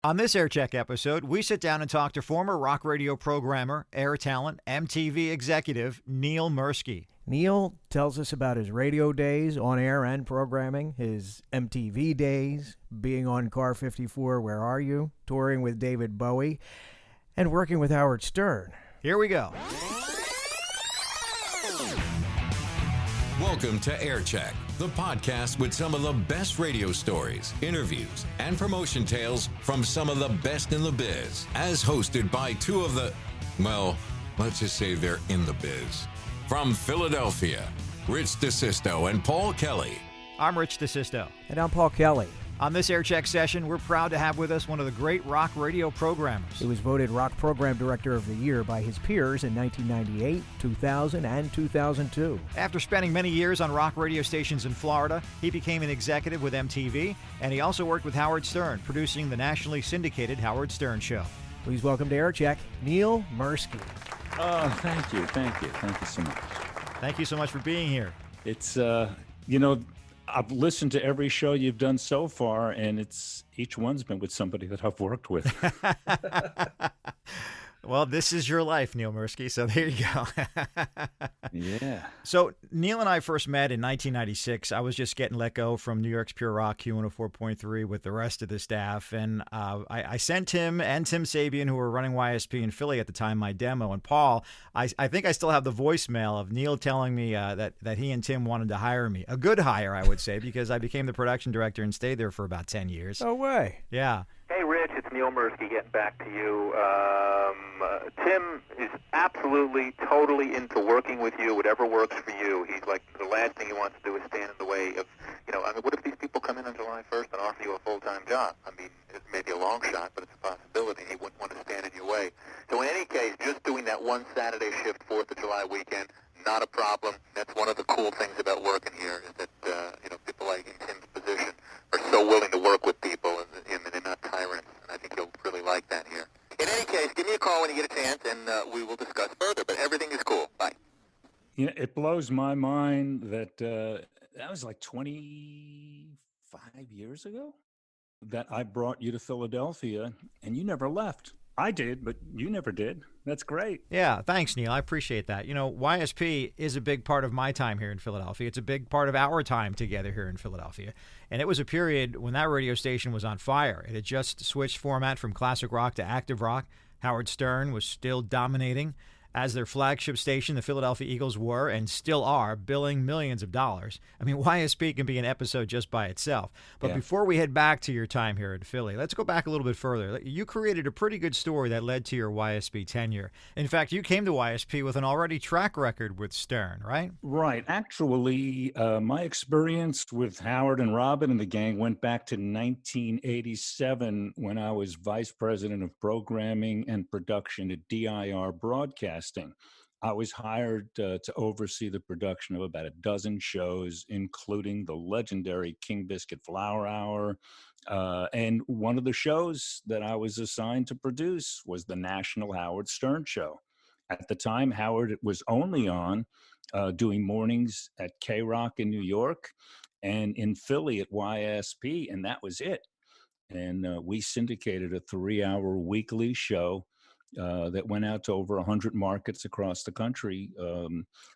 On this Aircheck episode, we sit down and talk to former rock radio programmer, air talent, MTV executive Neal Mirsky. Neal tells us about his radio days, on air and programming, his MTV days, being on Car 54, Where Are You?, touring with David Bowie, and working with Howard Stern. Here we go. Welcome to Aircheck, the podcast with some of the best radio stories, interviews, and promotion tales from some of the best in the biz. As hosted by two of the, well, let's just say they're in the biz. From Philadelphia, Rich DeSisto and Paul Kelly. I'm Rich DeSisto. And I'm Paul Kelly. On this Aircheck session, we're proud to have with us one of the great rock radio programmers. He was voted Rock Program Director of the Year by his peers in 1998, 2000, and 2002. After spending many years on rock radio stations in Florida, he became an executive with MTV, and he also worked with Howard Stern, producing the nationally syndicated Howard Stern Show. Please welcome to Aircheck, Neal Mirsky. Oh, thank you so much. Thank you so much for being here. It's, I've listened to every show you've done so far, and each one's been with somebody that I've worked with. Well, this is your life, Neal Mirsky, so there you go. Yeah. So Neal and I first met in 1996. I was just getting let go from New York's Pure Rock Q104.3 with the rest of the staff, and I sent him and Tim Sabian, who were running YSP in Philly at the time, my demo. And Paul, I think I still have the voicemail of Neal telling me that he and Tim wanted to hire me. A good hire, I would say, because I became the production director and stayed there for about 10 years. No way. Yeah. Hey, Rich, it's Neal Mirsky getting back to you. Tim is absolutely, totally into working with you, whatever works for you. He's like, the last thing he wants to do is stand in the way of, what if these people come in on July 1st and offer you a full-time job? I mean, it may be a long shot, but it's a possibility. He wouldn't want to stand in your way. So in any case, just doing that one Saturday shift, 4th of July weekend, not a problem. That's one of the cool things about working here is that, people like in Tim's position are so willing to work with people and they're not tyrants. And I think you'll really like that here. In any case, give me a call when you get a chance and we will discuss further. But everything is cool. Bye. It blows my mind that that was like 25 years ago that I brought you to Philadelphia and you never left. I did, but you never did. That's great. Yeah, thanks, Neal. I appreciate that. YSP is a big part of my time here in Philadelphia. It's a big part of our time together here in Philadelphia. And it was a period when that radio station was on fire. It had just switched format from classic rock to active rock. Howard Stern was still dominating as their flagship station. The Philadelphia Eagles were and still are billing millions of dollars. I mean, YSP can be an episode just by itself. But Before we head back to your time here in Philly, let's go back a little bit further. You created a pretty good story that led to your YSP tenure. In fact, you came to YSP with an already track record with Stern, right? Right. Actually, my experience with Howard and Robin and the gang went back to 1987 when I was vice president of programming and production at DIR Broadcasting. I was hired to oversee the production of about a dozen shows, including the legendary King Biscuit Flower Hour. And one of the shows that I was assigned to produce was the National Howard Stern Show. At the time, Howard was only on doing mornings at K-Rock in New York and in Philly at YSP, and that was it. And we syndicated a 3-hour weekly show that went out to over 100 markets across the country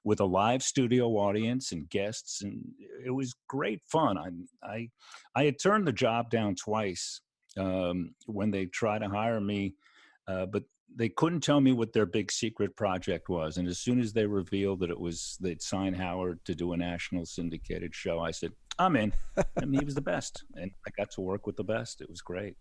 with a live studio audience and guests, and it was great fun. I had turned the job down twice when they tried to hire me, but they couldn't tell me what their big secret project was. And as soon as they revealed that they'd signed Howard to do a national syndicated show, I said, I'm in. I mean, he was the best, and I got to work with the best. It was great,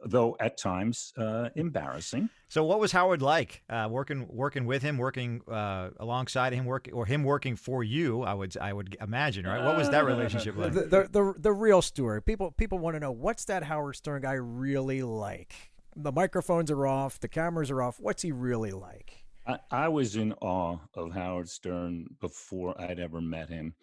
though at times embarrassing. So what was Howard like working with him, working alongside him, him working for you? I would imagine, right? What was that relationship like? The real story. People want to know, what's that Howard Stern guy really like? The microphones are off, the cameras are off. What's he really like? I was in awe of Howard Stern before I'd ever met him.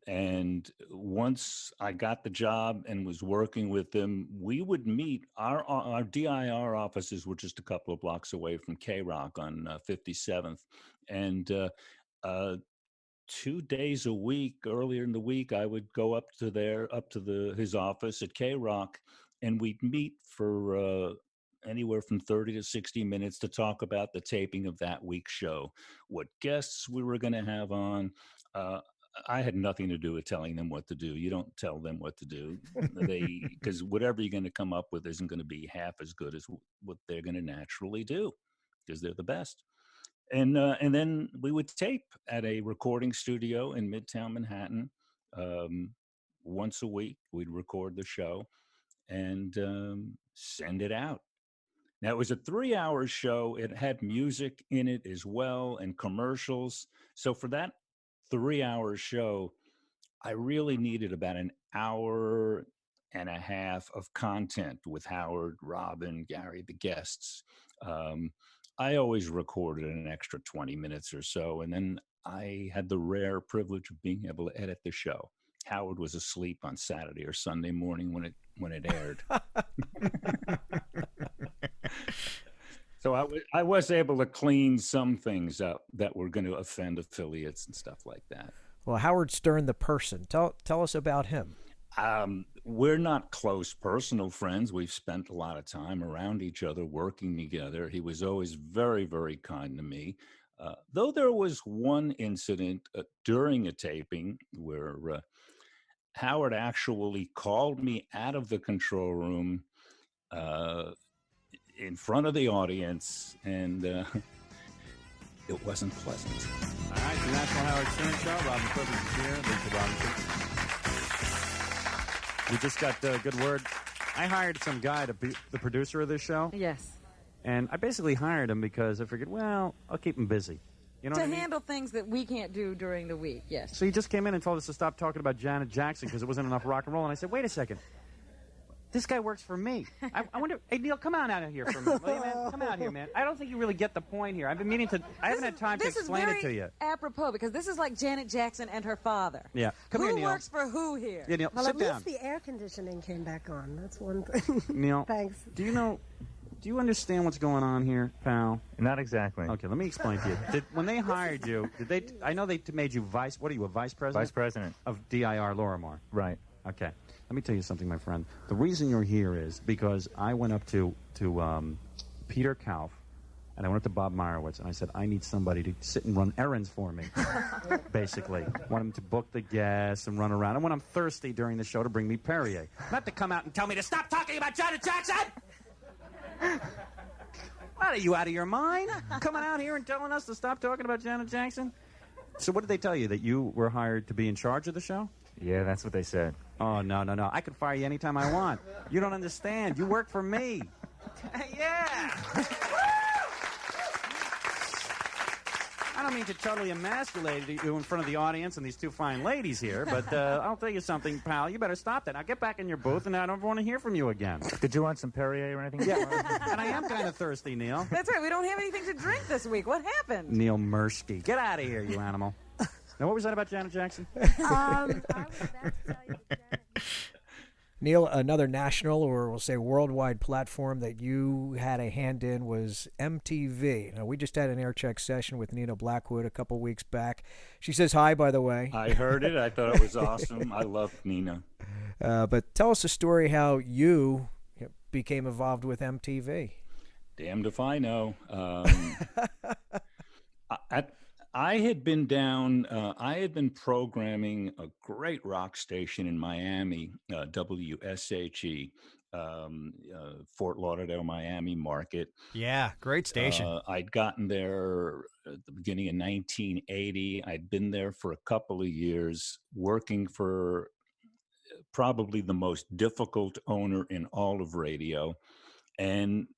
And once I got the job and was working with him, we would meet. Our DIR offices were just a couple of blocks away from K-Rock on 57th. And 2 days a week, earlier in the week, I would go up to his office at K-Rock, and we'd meet for anywhere from 30 to 60 minutes to talk about the taping of that week's show, what guests we were going to have on. I had nothing to do with telling them what to do. You don't tell them what to do. Because whatever you're going to come up with isn't going to be half as good as what they're going to naturally do, because they're the best. And then we would tape at a recording studio in Midtown Manhattan. Once a week, we'd record the show and send it out. Now, it was a 3-hour show. It had music in it as well and commercials. So for that 3-hour show, I really needed about an hour and a half of content with Howard, Robin, Gary, the guests. I always recorded an extra 20 minutes or so, and then I had the rare privilege of being able to edit the show. Howard was asleep on Saturday or Sunday morning when it aired. So I was able to clean some things up that were going to offend affiliates and stuff like that. Well, Howard Stern, the person, tell us about him. We're not close personal friends. We've spent a lot of time around each other, working together. He was always very, very kind to me. Though there was one incident during a taping where Howard actually called me out of the control room in front of the audience, and it wasn't pleasant. All right, the National Howard Stern Show. Robin Clifford is here. Lisa Robinson. We just got a good word. I hired some guy to be the producer of this show. Yes. And I basically hired him because I figured, well, I'll keep him busy. You know to what I mean? handle things that we can't do during the week, yes. So he just came in and told us to stop talking about Janet Jackson because it wasn't enough rock and roll. And I said, wait a second. This guy works for me. I wonder, hey, Neil, come on out of here for a minute, will you, man? Come out here, man. I don't think you really get the point here. I've been meaning to, I haven't had time to explain it to you. This is very apropos, because this is like Janet Jackson and her father. Yeah. Come here, Neil. Who works for who here? Yeah, Neil, Well, sit at down. least the air conditioning came back on. That's one thing. Neil, Thanks. do you understand what's going on here, pal? Not exactly. Okay, let me explain to you. When they hired you, I know they made you vice president? Vice president. Of DIR Lorimar. Right. Okay. Let me tell you something, my friend. The reason you're here is because I went up to Peter Kauf, and I went up to Bob Meyerowitz, and I said, I need somebody to sit and run errands for me, basically. Want him to book the guests and run around. And when I'm thirsty during the show, to bring me Perrier. Not to come out and tell me to stop talking about Janet Jackson! What, are you out of your mind? Coming out here and telling us to stop talking about Janet Jackson? So what did they tell you, that you were hired to be in charge of the show? Yeah, that's what they said. Oh, no. I can fire you anytime I want. You don't understand. You work for me. Yeah. I don't mean to totally emasculate you in front of the audience and these two fine ladies here, but I'll tell you something, pal. You better stop that. Now get back in your booth, and I don't want to hear from you again. Did you want some Perrier or anything? Yeah, and I am kind of thirsty, Neil. That's right. We don't have anything to drink this week. What happened? Neil Mirsky. Get out of here, you animal. Now, what was that about Janet Jackson? I was about to tell you that Janet. Neil, another national, or we'll say worldwide platform that you had a hand in was MTV. Now, we just had an air check session with Nina Blackwood a couple weeks back. She says hi, by the way. I heard it. I thought it was awesome. I love Nina. But tell us a story how you became involved with MTV. Damned if I know. I had been down, I had been programming a great rock station in Miami, WSHE, Fort Lauderdale, Miami market. Yeah, great station. I'd gotten there at the beginning of 1980. I'd been there for a couple of years, working for probably the most difficult owner in all of radio, and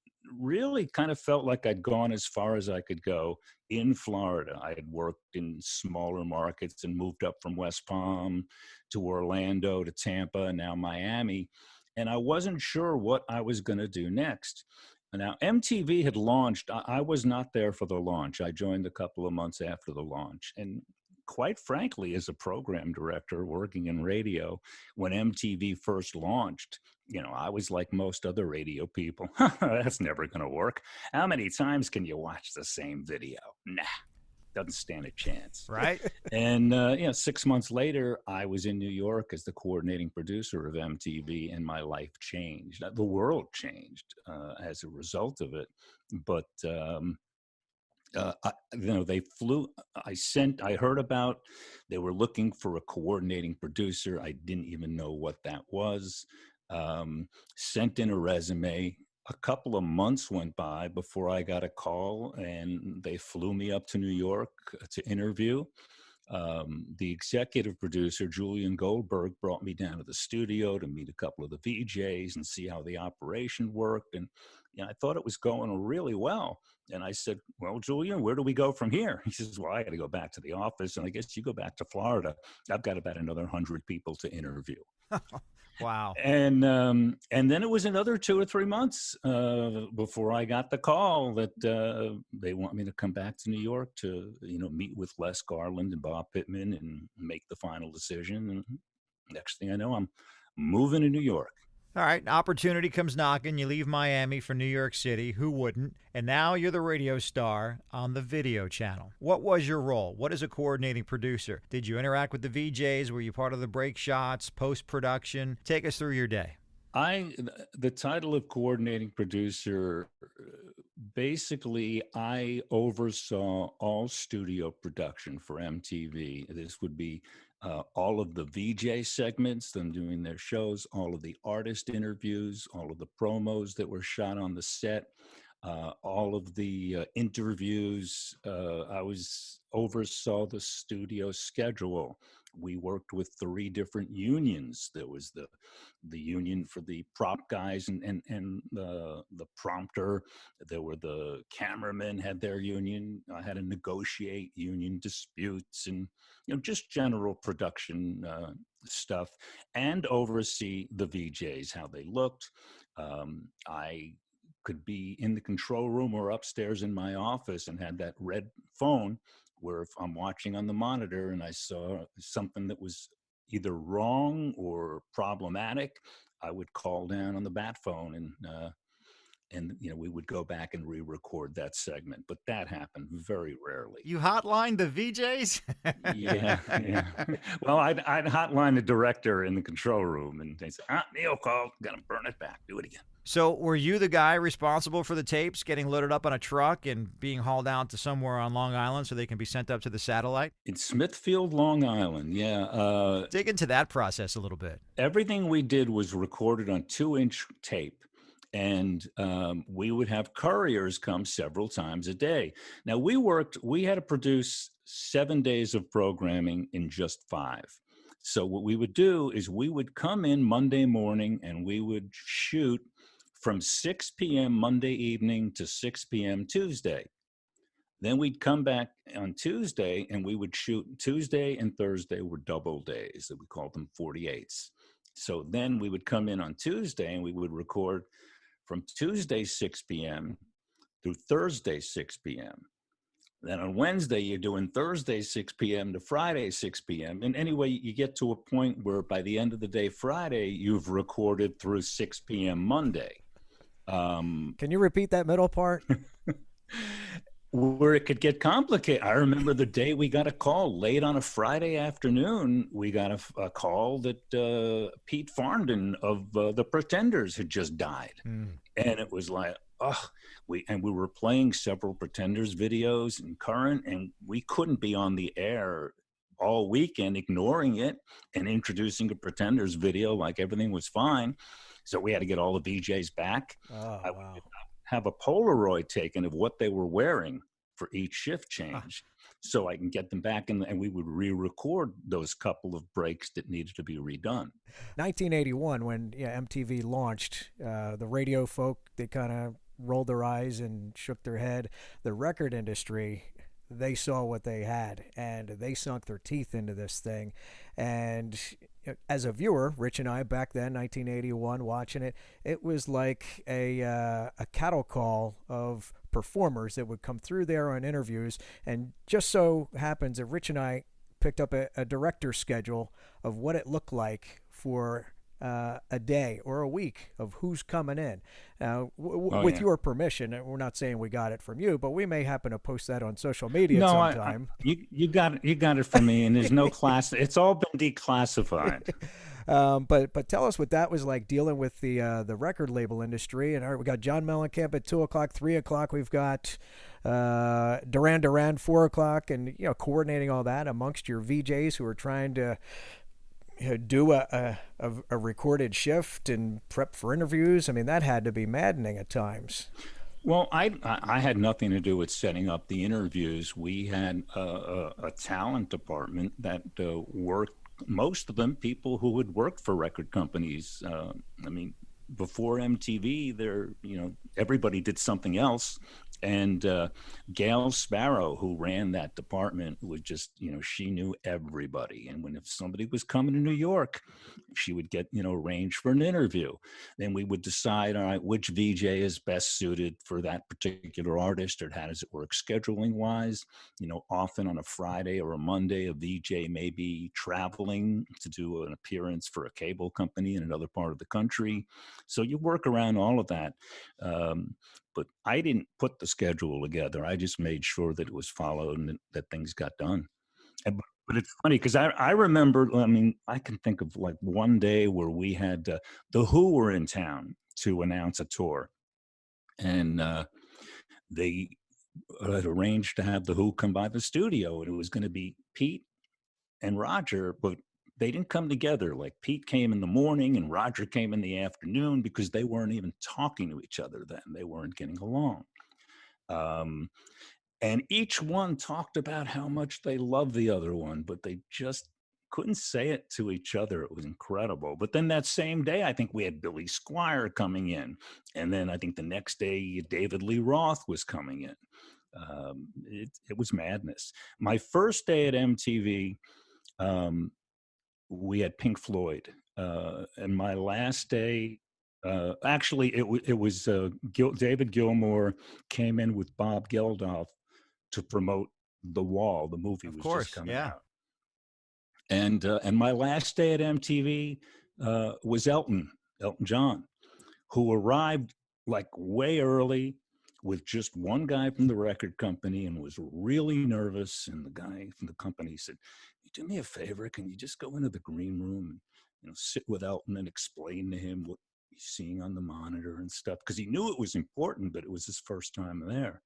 really kind of felt like I'd gone as far as I could go in Florida. I had worked in smaller markets and moved up from West Palm to Orlando to Tampa and now Miami. And I wasn't sure what I was going to do next. Now, MTV had launched. I was not there for the launch. I joined a couple of months after the launch. And quite frankly, as a program director working in radio, when MTV first launched, I was like most other radio people. That's never going to work. How many times can you watch the same video? Nah. doesn't stand a chance. Right? And 6 months later, I was in New York as the coordinating producer of MTV, and my life changed. The world changed as a result of it. But they flew. I heard about. They were looking for a coordinating producer. I didn't even know what that was. Sent in a resume. A couple of months went by before I got a call, and they flew me up to New York to interview. The executive producer, Julian Goldberg, brought me down to the studio to meet a couple of the VJs and see how the operation worked. And I thought it was going really well. And I said, well, Julian, where do we go from here? He says, well, I got to go back to the office. And I guess you go back to Florida. I've got about another 100 people to interview. Wow. And then it was another 2 or 3 months before I got the call that they want me to come back to New York to, meet with Les Garland and Bob Pittman and make the final decision. And next thing I know, I'm moving to New York. All right, opportunity comes knocking. You leave Miami for New York City. Who wouldn't? And now you're the radio star on the video channel. What was your role? What is a coordinating producer? Did you interact with the VJs? Were you part of the break shots, post-production? Take us through your day. The title of coordinating producer, basically, I oversaw all studio production for MTV. This would be all of the VJ segments, them doing their shows, all of the artist interviews, all of the promos that were shot on the set, all of the interviews. I oversaw the studio schedule. We worked with 3 different unions. There was the union for the prop guys and the prompter. There were the cameramen had their union. I had to negotiate union disputes and just general production stuff, and oversee the VJs, how they looked. I could be in the control room or upstairs in my office and had that red phone where if I'm watching on the monitor and I saw something that was either wrong or problematic, I would call down on the bat phone and we would go back and re-record that segment. But that happened very rarely. You hotlined the VJs? Yeah. Well, I'd hotline the director in the control room and they'd say, Neal called, gotta burn it back, do it again. So were you the guy responsible for the tapes getting loaded up on a truck and being hauled out to somewhere on Long Island so they can be sent up to the satellite? In Smithfield, Long Island, yeah. Dig into that process a little bit. Everything we did was recorded on 2-inch tape. And we would have couriers come several times a day. Now, we had to produce 7 days of programming in just 5. So what we would do is we would come in Monday morning and we would shoot from 6 p.m. Monday evening to 6 p.m. Tuesday. Then we'd come back on Tuesday and we would shoot. Tuesday and Thursday were double days that we called them 48s. So then we would come in on Tuesday and we would record from Tuesday 6 p.m. through Thursday 6 p.m. Then on Wednesday, you're doing Thursday 6 p.m. to Friday 6 p.m. And anyway, you get to a point where by the end of the day, Friday, you've recorded through 6 p.m. Monday. Can you repeat that middle part? Where it could get complicated. I remember the day we got a call late on a Friday afternoon. We got a call that Pete Farndon of the Pretenders had just died. And it was like, we were playing several Pretenders videos in current, and we couldn't be on the air all weekend ignoring it and introducing a Pretenders video like everything was fine. So we had to get all the VJs back. I would have a Polaroid taken of what they were wearing for each shift change so I can get them back and we would re-record those couple of breaks that needed to be redone. 1981, when MTV launched, the radio folk, they kind of rolled their eyes and shook their head. The record industry, they saw what they had and they sunk their teeth into this thing. And as a viewer, Rich and I back then, 1981, watching it, it was like a cattle call of performers that would come through there on interviews. And just so happens that Rich and I picked up a director's schedule of what it looked like for a day or a week of who's coming in. Now, Oh, with yeah. your permission, and we're not saying we got it from you, but we may happen to post that on social media No, sometime. you got it from me, and there's no class. It's all been declassified. But tell us what that was like dealing with the record label industry. And all right, we got John Mellencamp at 2:00, 3:00. We've got Duran Duran 4:00, and coordinating all that amongst your VJs who are trying to do a recorded shift and prep for interviews. I mean, that had to be maddening at times. Well, I had nothing to do with setting up the interviews. We had a talent department that worked. Most of them people who had worked for record companies. I mean, before MTV, everybody did something else. And Gail Sparrow, who ran that department, would just, she knew everybody. And if somebody was coming to New York, she would get, arranged for an interview. Then we would decide, all right, which VJ is best suited for that particular artist, or how does it work scheduling wise? Often on a Friday or a Monday, a VJ may be traveling to do an appearance for a cable company in another part of the country. So you work around all of that. But I didn't put the schedule together. I just made sure that it was followed and that things got done. But it's funny because I remember, I can think of like one day where we had The Who were in town to announce a tour. And they had arranged to have The Who come by the studio, and it was going to be Pete and Roger, but they didn't come together. Like Pete came in the morning and Roger came in the afternoon because they weren't even talking to each other then. They weren't getting along. And each one talked about how much they loved the other one, but they just couldn't say it to each other. It was incredible. But then that same day, I think we had Billy Squire coming in. And then I think the next day, David Lee Roth was coming in. It was madness. My first day at MTV, we had Pink Floyd, and my last day, actually, it was David Gilmour came in with Bob Geldof to promote The Wall. The movie was just coming out, and my last day at MTV was Elton John, who arrived like way early with just one guy from the record company and was really nervous. And the guy from the company said, "Do me a favor, can you just go into the green room and sit with Elton and explain to him what he's seeing on the monitor and stuff?" Because he knew it was important, but it was his first time there.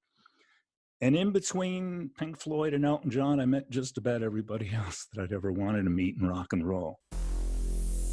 And in between Pink Floyd and Elton John, I met just about everybody else that I'd ever wanted to meet in rock and roll.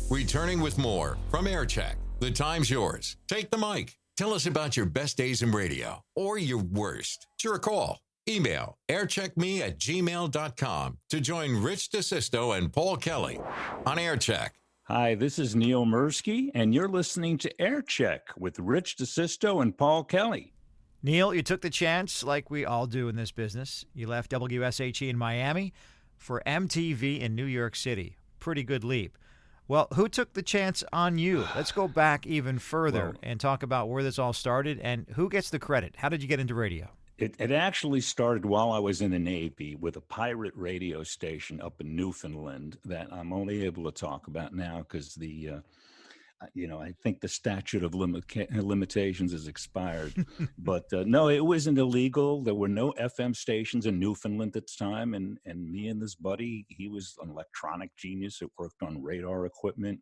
Returning with more from Aircheck. The time's yours. Take the mic. Tell us about your best days in radio or your worst. It's your call. Email aircheckme@gmail.com to join Rich DeSisto and Paul Kelly on Aircheck. Hi, this is Neil Mirsky, and you're listening to Aircheck with Rich DeSisto and Paul Kelly. Neil, you took the chance, like we all do in this business. You left WSHE in Miami for MTV in New York City. Pretty good leap. Well, who took the chance on you? Let's go back even further and talk about where this all started and who gets the credit. How did you get into radio? It actually started while I was in the Navy with a pirate radio station up in Newfoundland that I'm only able to talk about now because I think the statute of limitations has expired. But no, it wasn't illegal. There were no FM stations in Newfoundland at the time. And me and this buddy, he was an electronic genius that worked on radar equipment.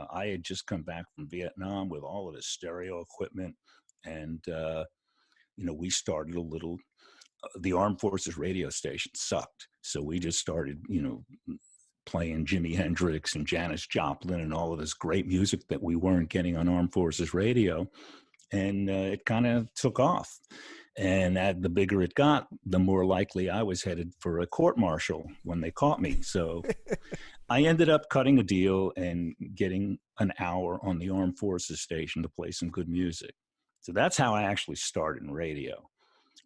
I had just come back from Vietnam with all of this stereo equipment. And, we started the Armed Forces radio station sucked. So we just started, playing Jimi Hendrix and Janis Joplin and all of this great music that we weren't getting on Armed Forces radio. And it kind of took off. And the bigger it got, the more likely I was headed for a court-martial when they caught me. So I ended up cutting a deal and getting an hour on the Armed Forces station to play some good music. So that's how I actually started in radio.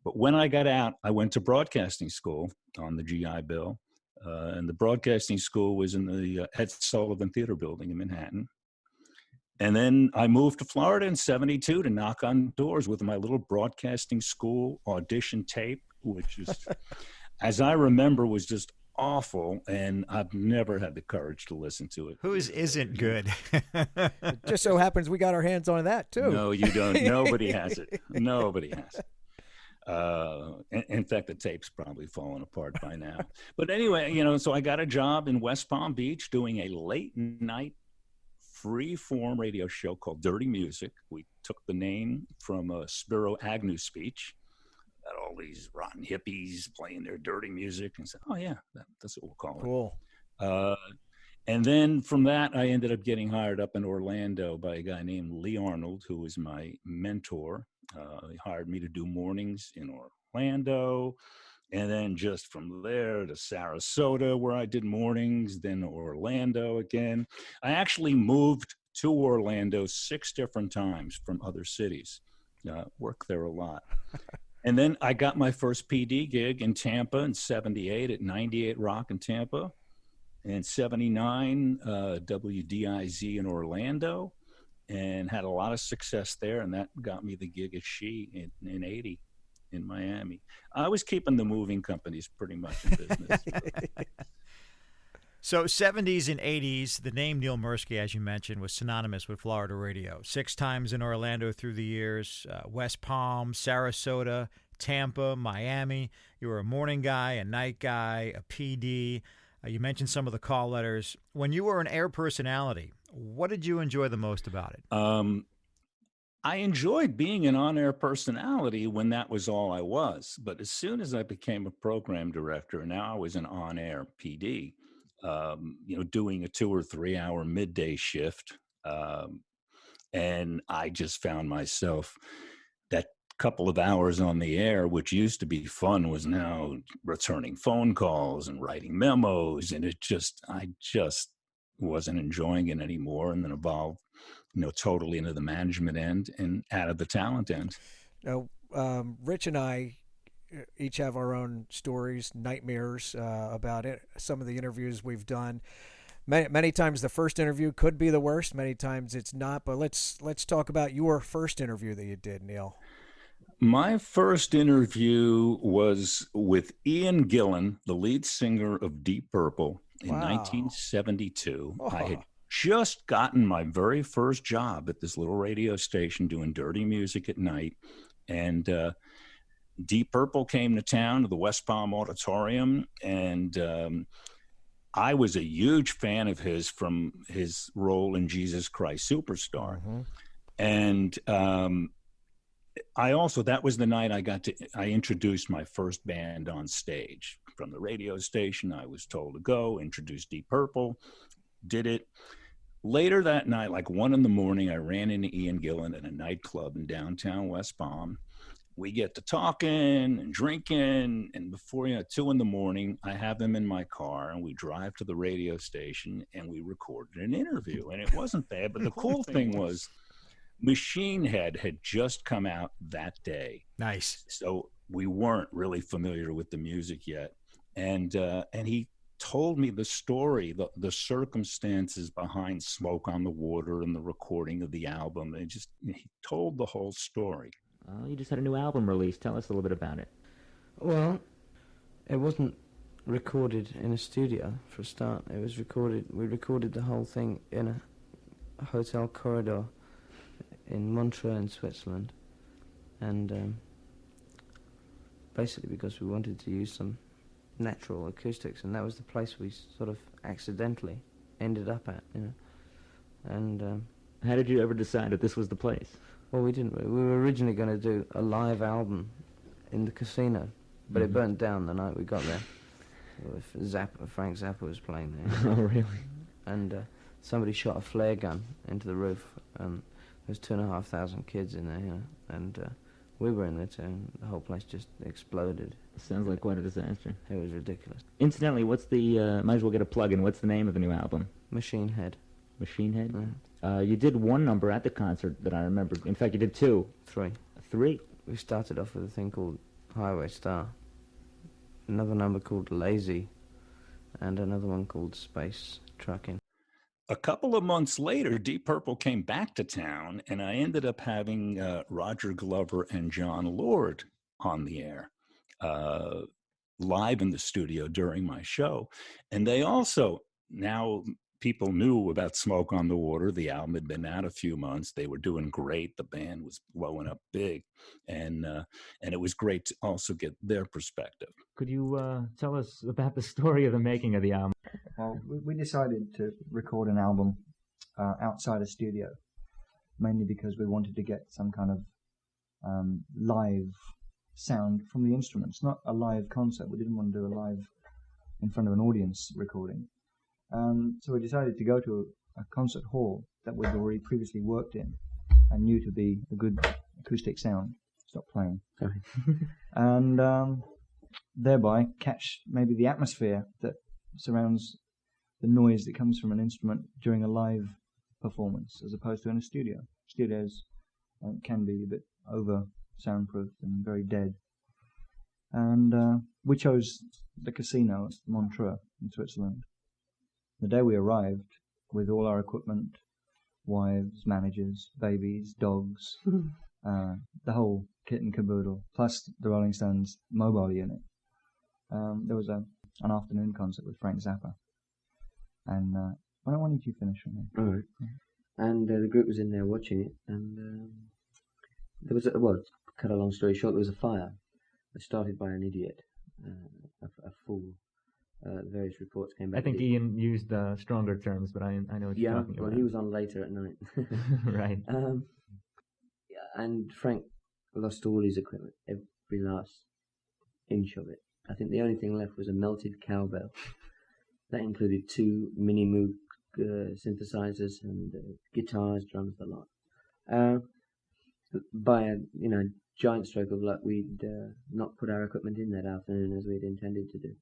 But when I got out, I went to broadcasting school on the GI Bill. And the broadcasting school was in the Ed Sullivan Theater Building in Manhattan. And then I moved to Florida in 72 to knock on doors with my little broadcasting school audition tape, which is, as I remember, was just awful, and I've never had the courage to listen to it. Whose isn't good? It just so happens we got our hands on that too. No, you don't. Nobody has it. Nobody has it. In fact, the tape's probably fallen apart by now. But anyway, so I got a job in West Palm Beach doing a late night free form radio show called Dirty Music. We took the name from a Spiro Agnew speech about all these rotten hippies playing their dirty music, and said, oh yeah, that's what we'll call it. Cool. And then from that, I ended up getting hired up in Orlando by a guy named Lee Arnold, who was my mentor. He hired me to do mornings in Orlando, and then just from there to Sarasota, where I did mornings, then Orlando again. I actually moved to Orlando 6 different times from other cities. Worked there a lot. And then I got my first PD gig in Tampa in 78 at 98 Rock in Tampa, and 79 WDIZ in Orlando, and had a lot of success there, and that got me the gig at She in 80 in Miami. I was keeping the moving companies pretty much in business. So 70s and 80s, the name Neal Mirsky, as you mentioned, was synonymous with Florida radio. 6 times in Orlando through the years, West Palm, Sarasota, Tampa, Miami. You were a morning guy, a night guy, a PD. You mentioned some of the call letters. When you were an air personality, what did you enjoy the most about it? I enjoyed being an on-air personality when that was all I was. But as soon as I became a program director, now I was an on-air PD, doing a 2 or 3 hour midday shift. And I just found myself that couple of hours on the air, which used to be fun, was now returning phone calls and writing memos. And I just wasn't enjoying it anymore, and then evolved, totally into the management end and out of the talent end. Now, Rich and I each have our own stories, nightmares about it. Some of the interviews we've done, many times the first interview could be the worst. Many times it's not. But let's talk about your first interview that you did, Neal. My first interview was with Ian Gillan, the lead singer of Deep Purple, in 1972. Oh. I had just gotten my very first job at this little radio station doing dirty music at night. And Deep Purple came to town to the West Palm Auditorium. And I was a huge fan of his from his role in Jesus Christ Superstar. Mm-hmm. And that was the night I introduced my first band on stage from the radio station. I was told to go introduce Deep Purple, did it. Later that night, like 1 a.m, I ran into Ian Gillan at a nightclub in downtown West Palm. We get to talking and drinking, and before 2 a.m, I have him in my car, and we drive to the radio station, and we recorded an interview, and it wasn't bad. But the cool thing was, Machine Head had just come out that day. Nice. So we weren't really familiar with the music yet. And he told me the story, the circumstances behind Smoke on the Water and the recording of the album. He told the whole story. You just had a new album released. Tell us a little bit about it. Well, it wasn't recorded in a studio for a start. We recorded the whole thing in a hotel corridor in Montreux in Switzerland, and basically because we wanted to use some natural acoustics, and that was the place we sort of accidentally ended up at, And how did you ever decide that this was the place? Well, we didn't. We were originally going to do a live album in the casino, but it burnt down the night we got there. Frank Zappa was playing there. Oh, really? And somebody shot a flare gun into the roof, and there was 2,500 kids in there, and we were in there too, and the whole place just exploded. Sounds like quite a disaster. It was ridiculous. Incidentally, what's the, might as well get a plug-in, what's the name of the new album? Machine Head. Machine Head? Yeah. You did one number at the concert that I remember. In fact, you did 2. 3. 3? We started off with a thing called Highway Star, another number called Lazy, and another one called Space Trucking. A couple of months later, Deep Purple came back to town, and I ended up having Roger Glover and John Lord on the air. live in the studio during my show. And they also, now people knew about Smoke on the Water. The album had been out a few months. They were doing great. The band was blowing up big. And it was great to also get their perspective. Could you tell us about the story of the making of the album? Well, we decided to record an album outside a studio, mainly because we wanted to get some kind of live sound from the instruments, not a live concert. We didn't want to do a live in front of an audience recording. So we decided to go to a concert hall that we'd already previously worked in and knew to be a good acoustic sound. Stop playing. Sorry. And thereby catch maybe the atmosphere that surrounds the noise that comes from an instrument during a live performance, as opposed to in a studio. Studios can be a bit over soundproofed and very dead. And we chose the casino at Montreux in Switzerland. The day we arrived, with all our equipment, wives, managers, babies, dogs, the whole kit and caboodle, plus the Rolling Stones mobile unit, there was an afternoon concert with Frank Zappa. And why don't you finish from there? All right. And the group was in there watching it, and there was, to cut a long story short, there was a fire started by an idiot, a fool. Various reports came back. I think Ian used stronger terms, but I know what you're talking about. Well, he was on later at night. Right. And Frank lost all his equipment, every last inch of it. I think the only thing left was a melted cowbell. That included 2 mini Moog synthesizers and guitars, drums, the lot. By a giant stroke of luck, we'd not put our equipment in that afternoon as we'd intended to do.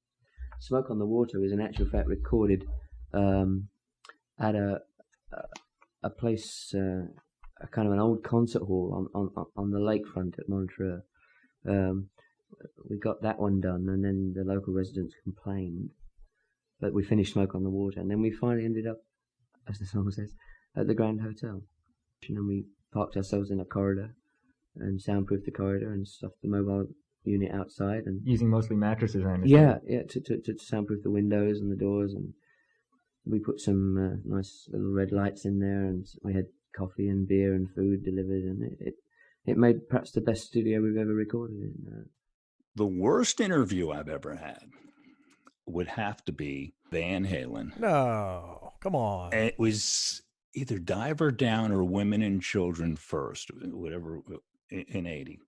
Smoke on the Water was in actual fact recorded at a place, a kind of an old concert hall on the lakefront at Montreux. We got that one done, and then the local residents complained. But we finished Smoke on the Water, and then we finally ended up, as the song says, at the Grand Hotel. And we parked ourselves in a corridor and soundproofed the corridor and stuffed the mobile unit outside. And using mostly mattresses, I understand. Yeah, to soundproof the windows and the doors. And we put some nice little red lights in there, and we had coffee and beer and food delivered, and it made perhaps the best studio we've ever recorded in. The worst interview I've ever had would have to be Van Halen. No, come on. It was either Diver Down or Women and Children First, whatever, in 80.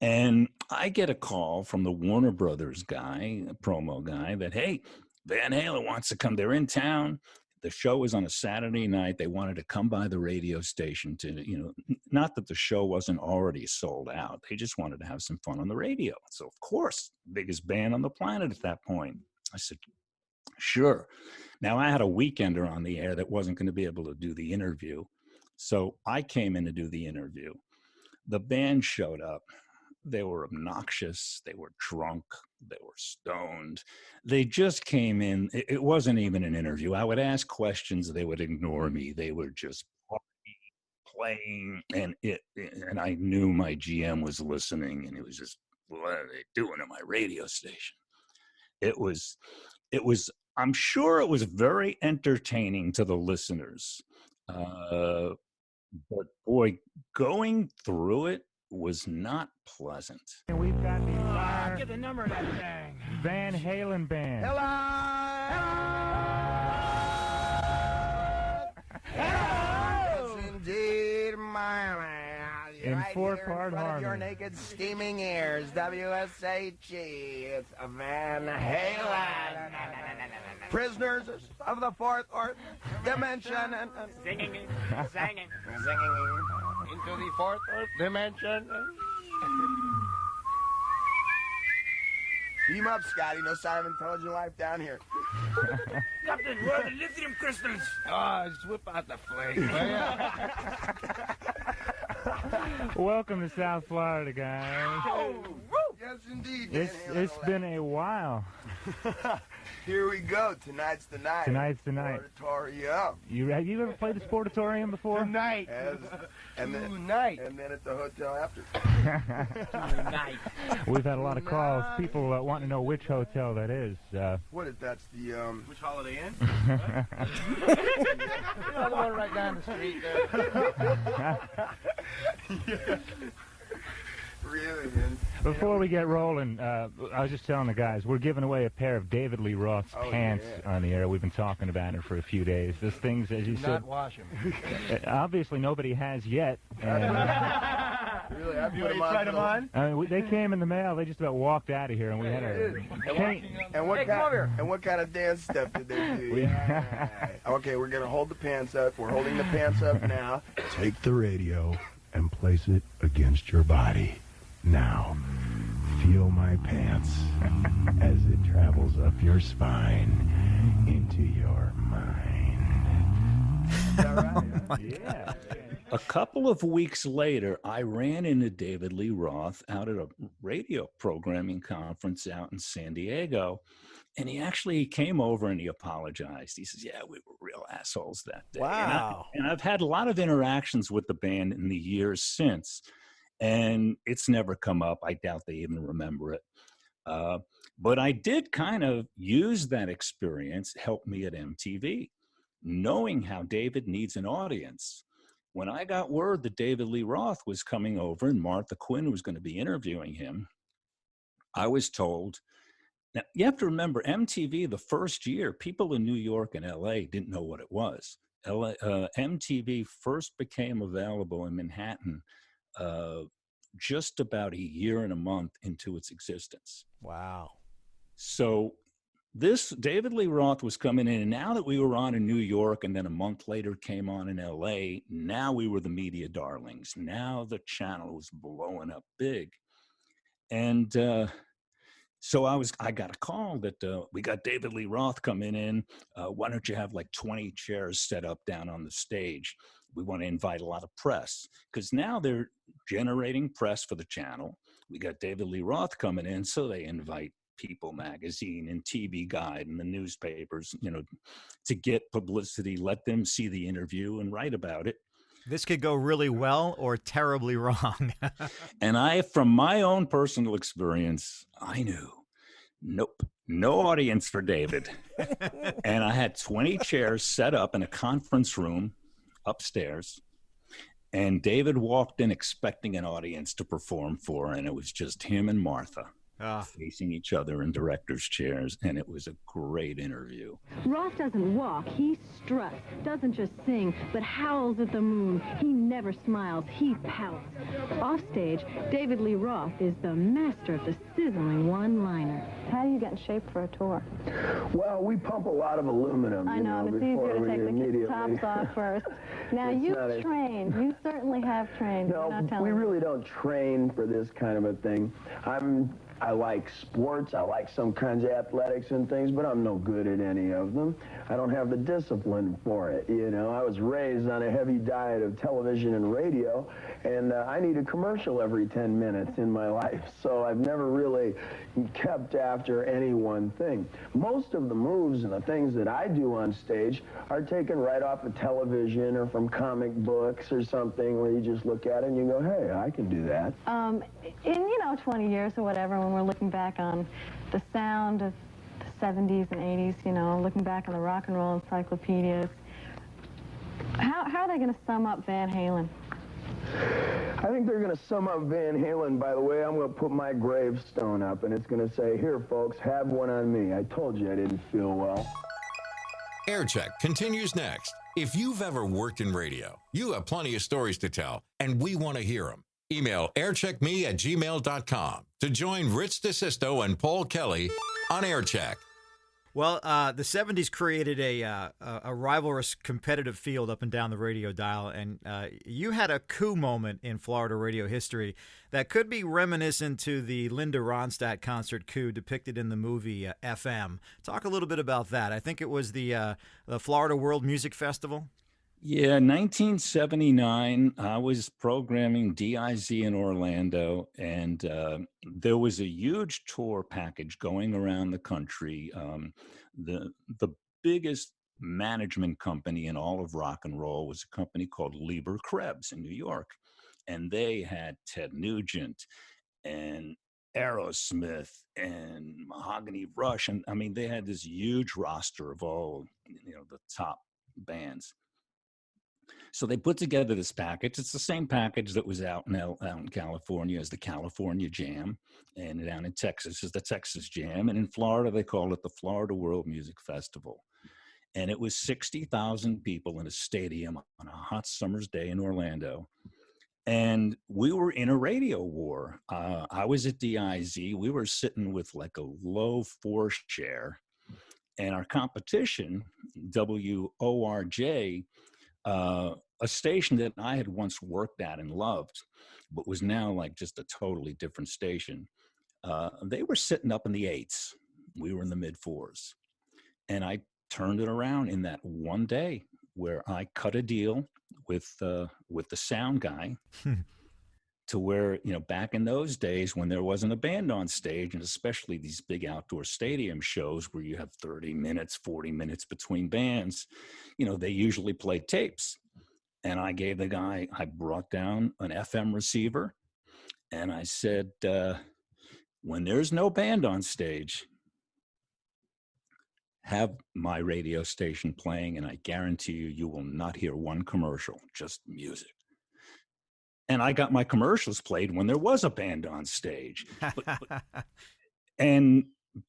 And I get a call from the Warner Brothers guy, a promo guy, that, hey, Van Halen wants to come. They're in town. The show was on a Saturday night. They wanted to come by the radio station to, not that the show wasn't already sold out. They just wanted to have some fun on the radio. So, of course, biggest band on the planet at that point. I said, sure. Now, I had a weekender on the air that wasn't going to be able to do the interview. So I came in to do the interview. The band showed up. They were obnoxious. They were drunk. They were stoned. They just came in. It wasn't even an interview. I would ask questions. They would ignore me. They were just playing. And I knew my GM was listening, and it was just, what are they doing at my radio station? It was, I'm sure it was very entertaining to the listeners. But boy, going through it was not pleasant. And we've got the fire. Get the number of that thing. Van Halen band. Hello! Hello! Yes, indeed, my man. In right 4-part harmony. Your harmony. naked, steaming ears, WSHE. It's a Van Halen. Prisoners of the fourth dimension. And Singing. Singing into the fourth dimension. Team up, Scotty. No sign of intelligent life down here. Captain, where are the lithium crystals? Oh, just whip out the flame. Welcome to South Florida, guys. Oh, yeah. Yes, indeed. Dan It's been a while. Here we go. Tonight's the night. Tonight's the night. Sportatorium. Have you ever played the Sportatorium before? Tonight. And then at the hotel after. Tonight. We've had a lot of calls. People want to know which hotel that is. What if that's the Which Holiday Inn? the one right down the street there. Really, man. Before we get rolling, I was just telling the guys, we're giving away a pair of David Lee Roth's pants on the air. We've been talking about it for a few days. Those things, as you said... Not wash them. Obviously, nobody has yet. And, really, I put them on. Tried them on? They came in the mail. They just about walked out of here, and we had a... what kind of dance stuff did they do? Okay, we're going to hold the pants up. We're holding the pants up now. Take the radio and place it against your body. Now, feel my pants as it travels up your spine into your mind. Is that right? Yeah. A couple of weeks later, I ran into David Lee Roth out at a radio programming conference out in San Diego. And he actually came over and he apologized. He says, yeah, we were real assholes that day. Wow. And I've had a lot of interactions with the band in the years since. And it's never come up. I doubt they even remember it. But I did kind of use that experience, help me at MTV, knowing how David needs an audience. When I got word that David Lee Roth was coming over and Martha Quinn was going to be interviewing him, I was told, now you have to remember MTV, the first year, people in New York and LA didn't know what it was. MTV first became available in Manhattan just about a year and a month into its existence. Wow. So this David Lee Roth was coming in, and now that we were on in New York and then a month later came on in LA, now we were the media darlings. Now the channel was blowing up big. And so I got a call that we got David Lee Roth coming in. Why don't you have like 20 chairs set up down on the stage? We want to invite a lot of press, because now they're generating press for the channel. We got David Lee Roth coming in, so they invite People magazine and TV Guide and the newspapers, to get publicity, let them see the interview and write about it. This could go really well or terribly wrong. And from my own personal experience, I knew, nope, no audience for David. And I had 20 chairs set up in a conference room upstairs. And David walked in expecting an audience to perform for, and it was just him and Martha. Facing each other in director's chairs, and it was a great interview. Roth doesn't walk, he struts, doesn't just sing, but howls at the moon. He never smiles, he pouts. Offstage, David Lee Roth is the master of the sizzling one-liner. How do you get in shape for a tour? Well, we pump a lot of aluminum. I know, and it's easier to take the tops off first. Now, you've trained. You certainly have trained. No, we really don't train for this kind of a thing. I like sports, I like some kinds of athletics and things, but I'm no good at any of them. I don't have the discipline for it, I was raised on a heavy diet of television and radio, and I need a commercial every 10 minutes in my life, so I've never really kept after any one thing. Most of the moves and the things that I do on stage are taken right off of television or from comic books or something where you just look at it and you go, hey, I can do that. In, 20 years or whatever, when we're looking back on the sound of the 70s and 80s, looking back on the rock and roll encyclopedias, how are they going to sum up Van Halen? I think they're going to sum up Van Halen by the way I'm going to put my gravestone up, and it's going to say, here, folks, have one on me. I told you I didn't feel well. Aircheck continues next. If you've ever worked in radio, you have plenty of stories to tell, and we want to hear them. Email aircheckme@gmail.com to join Rich DeSisto and Paul Kelly on Aircheck. Well, the 70s created a rivalrous competitive field up and down the radio dial, and you had a coup moment in Florida radio history that could be reminiscent to the Linda Ronstadt concert coup depicted in the movie FM. Talk a little bit about that. I think it was the Florida World Music Festival. Yeah, 1979, I was programming DIZ in Orlando, and there was a huge tour package going around the country. The biggest management company in all of rock and roll was a company called Lieber Krebs in New York, and they had Ted Nugent and Aerosmith and Mahogany Rush, and I mean they had this huge roster of all the top bands. So they put together this package. It's the same package that was out in California as the California Jam, and down in Texas is the Texas Jam, and in Florida they call it the Florida World Music Festival. And it was 60,000 people in a stadium on a hot summer's day in Orlando. And we were in a radio war. I was at DIZ. We were sitting with like a low 4 share, and our competition, WORJ, a station that I had once worked at and loved, but was now like just a totally different station. They were sitting up in the 8s. We were in the mid 4s. And I turned it around in that one day where I cut a deal with the sound guy to where, back in those days when there wasn't a band on stage, and especially these big outdoor stadium shows where you have 30 minutes, 40 minutes between bands, they usually play tapes. And I gave the guy, I brought down an FM receiver, and I said, when there's no band on stage, have my radio station playing, and I guarantee you will not hear one commercial, just music. And I got my commercials played when there was a band on stage. And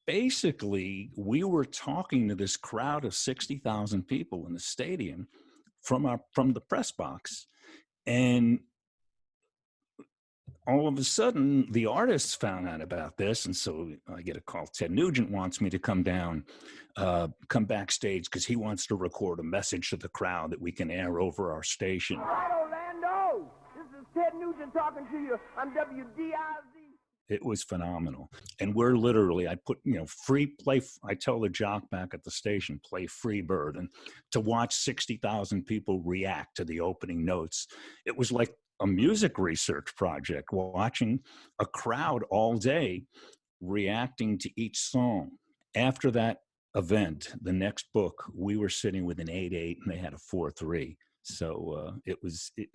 basically, we were talking to this crowd of 60,000 people in the stadium from the press box. And all of a sudden, the artists found out about this. And so I get a call. Ted Nugent wants me to come down, come backstage, because he wants to record a message to the crowd that we can air over our station. All right, Orlando. This is Ted Nugent talking to you on WDIZ. It was phenomenal. And we're literally, I put, free play. I tell the jock back at the station, play Freebird. And to watch 60,000 people react to the opening notes, it was like a music research project, watching a crowd all day reacting to each song. After that event, the next book, we were sitting with an 8.8 and they had a 4.3. So it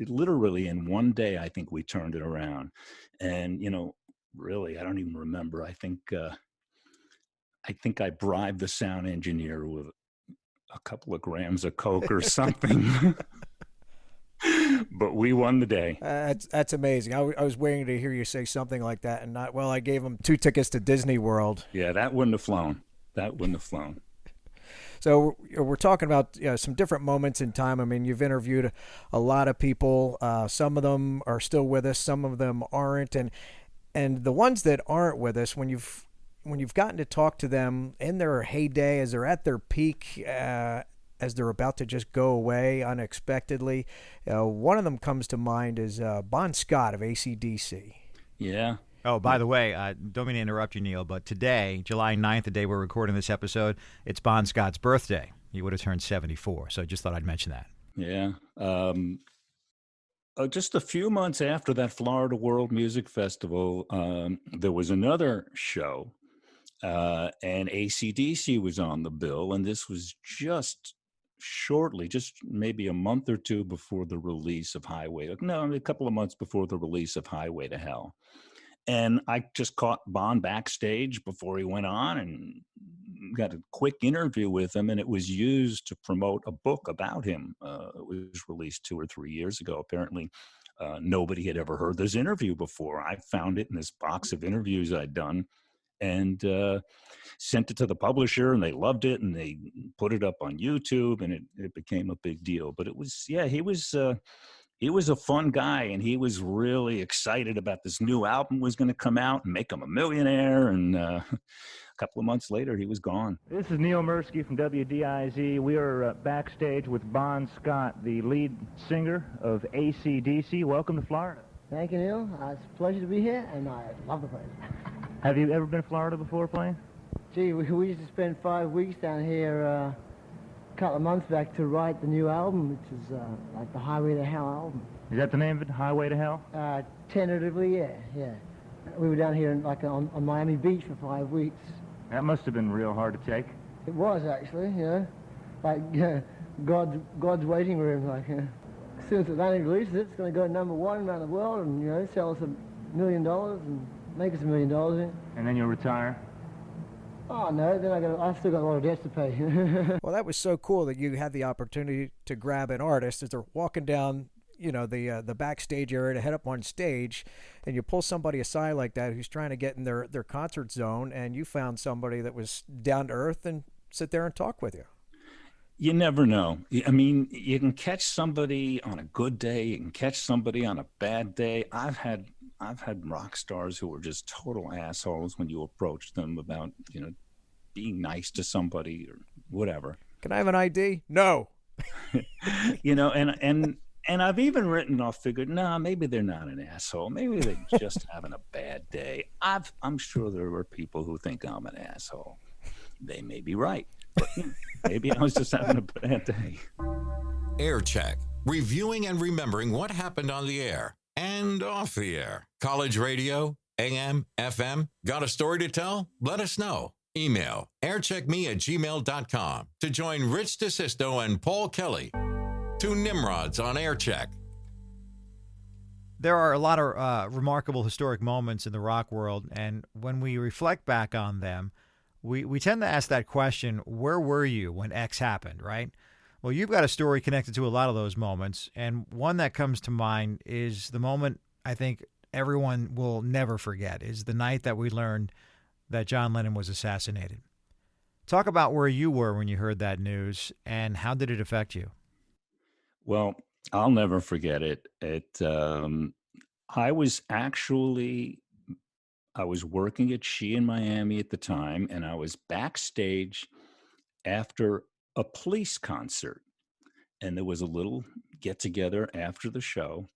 literally in one day, I think we turned it around. And, really, I don't even remember. I think I bribed the sound engineer with a couple of grams of Coke or something. But we won the day. That's amazing. I was waiting to hear you say something like that, and not, well, I gave him 2 tickets to Disney World. Yeah, that wouldn't have flown. So we're talking about some different moments in time. I mean, you've interviewed a lot of people. Some of them are still with us. Some of them aren't. And the ones that aren't with us, when you've gotten to talk to them in their heyday, as they're at their peak, as they're about to just go away unexpectedly, one of them comes to mind is Bon Scott of AC/DC. Yeah. Oh, by the way, don't mean to interrupt you, Neil, but today, July 9th, the day we're recording this episode, it's Bon Scott's birthday. He would have turned 74, so I just thought I'd mention that. Yeah. Just a few months after that Florida World Music Festival, there was another show, and AC/DC was on the bill, and this was just maybe a month or two before the release of a couple of months before the release of Highway to Hell. And I just caught Bon backstage before he went on and got a quick interview with him, and it was used to promote a book about him. It was released 2 or 3 years ago. Apparently, nobody had ever heard this interview before. I found it in this box of interviews I'd done and sent it to the publisher, and they loved it, and they put it up on YouTube, and it became a big deal. But he was a fun guy, and he was really excited about this new album was going to come out and make him a millionaire. And a couple of months later, he was gone. This is Neil Mirsky from WDIZ. We are backstage with Bon Scott, the lead singer of AC/DC. Welcome to Florida. Thank you, Neil. It's a pleasure to be here, and I love the place. Have you ever been to Florida before playing? Gee, we used to spend 5 weeks down here couple of months back to write the new album, which is like the Highway to Hell album. Is that the name of it, Highway to Hell? Tentatively, yeah. We were down here on Miami Beach for 5 weeks. That must have been real hard to take. It was, actually, like God's waiting room. Like, as soon as Atlantic releases it, it's going to go #1 around the world and, sell us $1 million and make us $1 million. And then you'll retire? Oh, no, then I've still got a lot of debts to pay. Well, that was so cool that you had the opportunity to grab an artist as they're walking down, the backstage area to head up on stage, and you pull somebody aside like that who's trying to get in their concert zone, and you found somebody that was down to earth and sit there and talk with you. You never know. I mean, you can catch somebody on a good day. You can catch somebody on a bad day. I've had rock stars who were just total assholes when you approach them about, being nice to somebody or whatever. Can I have an ID? No. And I've even written off, figured, maybe they're not an asshole. Maybe they're just having a bad day. I'm sure there are people who think I'm an asshole. They may be right, but maybe I was just having a bad day. Air Check, reviewing and remembering what happened on the air and off the air. College radio, AM, FM, got a story to tell? Let us know. Email aircheckme@gmail.com to join Rich DeSisto and Paul Kelly. Two Nimrods on Air Check. There are a lot of remarkable historic moments in the rock world, and when we reflect back on them, we tend to ask that question, where were you when X happened, right? Well, you've got a story connected to a lot of those moments, and one that comes to mind is the moment I think everyone will never forget, is the night that we learned that John Lennon was assassinated. Talk about where you were when you heard that news, and how did it affect you? Well, I'll never forget it. I was working at She in Miami at the time, and I was backstage after a Police concert. And there was a little get-together after the show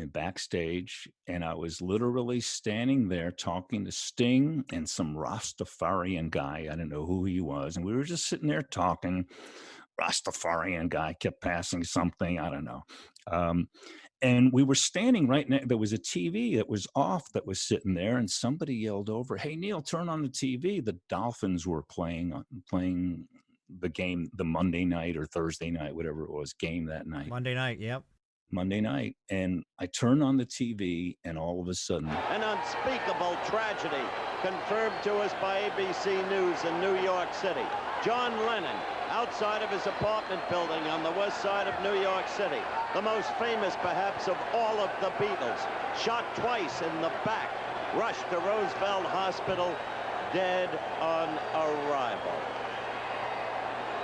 backstage, and I was literally standing there talking to Sting and some Rastafarian guy. I don't know who he was. And we were just sitting there talking. Rastafarian guy kept passing something, I don't know. And we were standing right next, there was a TV that was off that was sitting there, and somebody yelled over, "Hey, Neil, turn on the TV." The Dolphins were playing the game, the Monday night or Thursday night, whatever it was, game that night. Monday night, yep. Monday night. And I turned on the TV, and all of a sudden, an unspeakable tragedy confirmed to us by ABC News in New York City. John Lennon, outside of his apartment building on the west side of New York City, the most famous perhaps of all of the Beatles, shot twice in the back, rushed to Roosevelt Hospital, dead on arrival.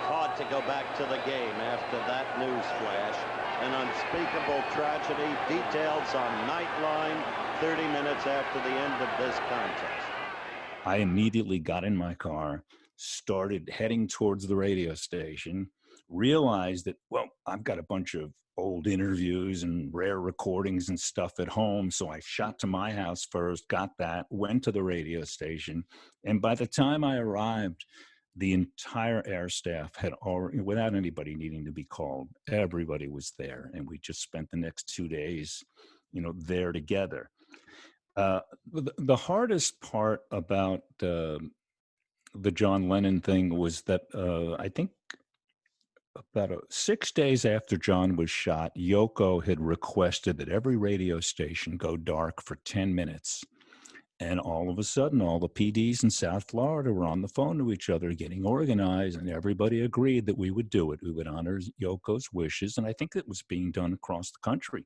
Hard to go back to the game after that news flash. An unspeakable tragedy. Details on Nightline 30 minutes after the end of this contest. I immediately got in my car, started heading towards the radio station, realized that, well, I've got a bunch of old interviews and rare recordings and stuff at home. So I shot to my house first, got that, went to the radio station. And by the time I arrived, the entire air staff had already, without anybody needing to be called, everybody was there. And we just spent the next 2 days, there together. The hardest part about the John Lennon thing was that I think about 6 days after John was shot, Yoko had requested that every radio station go dark for 10 minutes. And all of a sudden, all the PDs in South Florida were on the phone to each other getting organized, and everybody agreed that we would do it. We would honor Yoko's wishes, and I think it was being done across the country.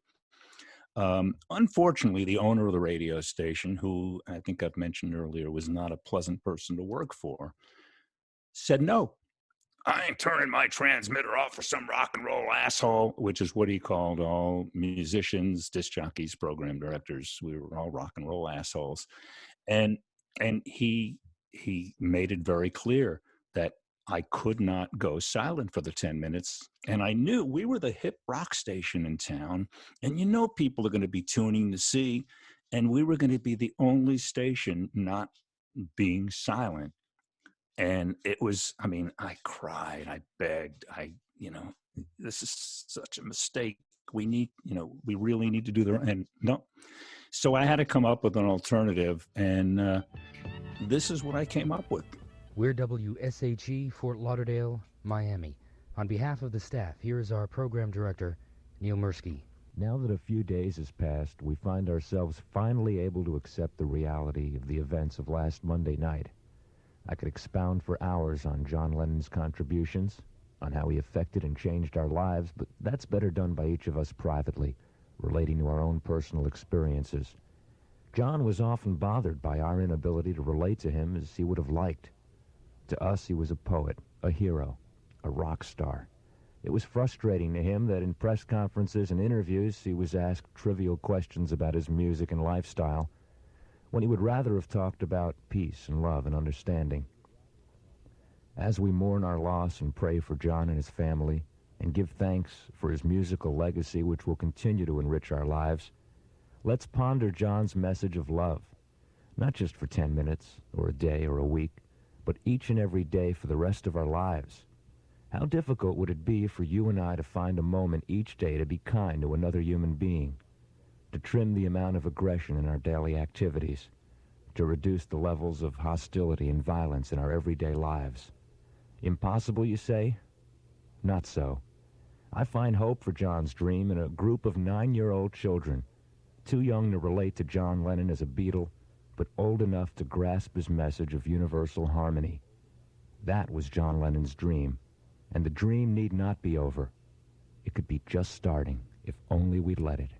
Unfortunately, the owner of the radio station, who I think I've mentioned earlier was not a pleasant person to work for, said, "No, I ain't turning my transmitter off for some rock and roll asshole," which is what he called all musicians, disc jockeys, program directors. We were all rock and roll assholes. And he made it very clear that I could not go silent for the 10 minutes. And I knew we were the hip rock station in town. And people are going to be tuning to see. And we were going to be the only station not being silent. And it was, I mean, I cried, I begged, this is such a mistake. We need, we really need to do and no. So I had to come up with an alternative, and this is what I came up with. We're WSHE, Fort Lauderdale, Miami. On behalf of the staff, here is our program director, Neil Mirsky. Now that a few days has passed, we find ourselves finally able to accept the reality of the events of last Monday night. I could expound for hours on John Lennon's contributions, on how he affected and changed our lives, but that's better done by each of us privately, relating to our own personal experiences. John was often bothered by our inability to relate to him as he would have liked. To us, he was a poet, a hero, a rock star. It was frustrating to him that in press conferences and interviews he was asked trivial questions about his music and lifestyle, when he would rather have talked about peace and love and understanding. As we mourn our loss and pray for John and his family, and give thanks for his musical legacy which will continue to enrich our lives, let's ponder John's message of love, not just for 10 minutes or a day or a week, but each and every day for the rest of our lives. How difficult would it be for you and I to find a moment each day to be kind to another human being, to trim the amount of aggression in our daily activities, to reduce the levels of hostility and violence in our everyday lives? Impossible, you say? Not so. I find hope for John's dream in a group of 9-year-old children, too young to relate to John Lennon as a Beatle, but old enough to grasp his message of universal harmony. That was John Lennon's dream, and the dream need not be over. It could be just starting, if only we'd let it.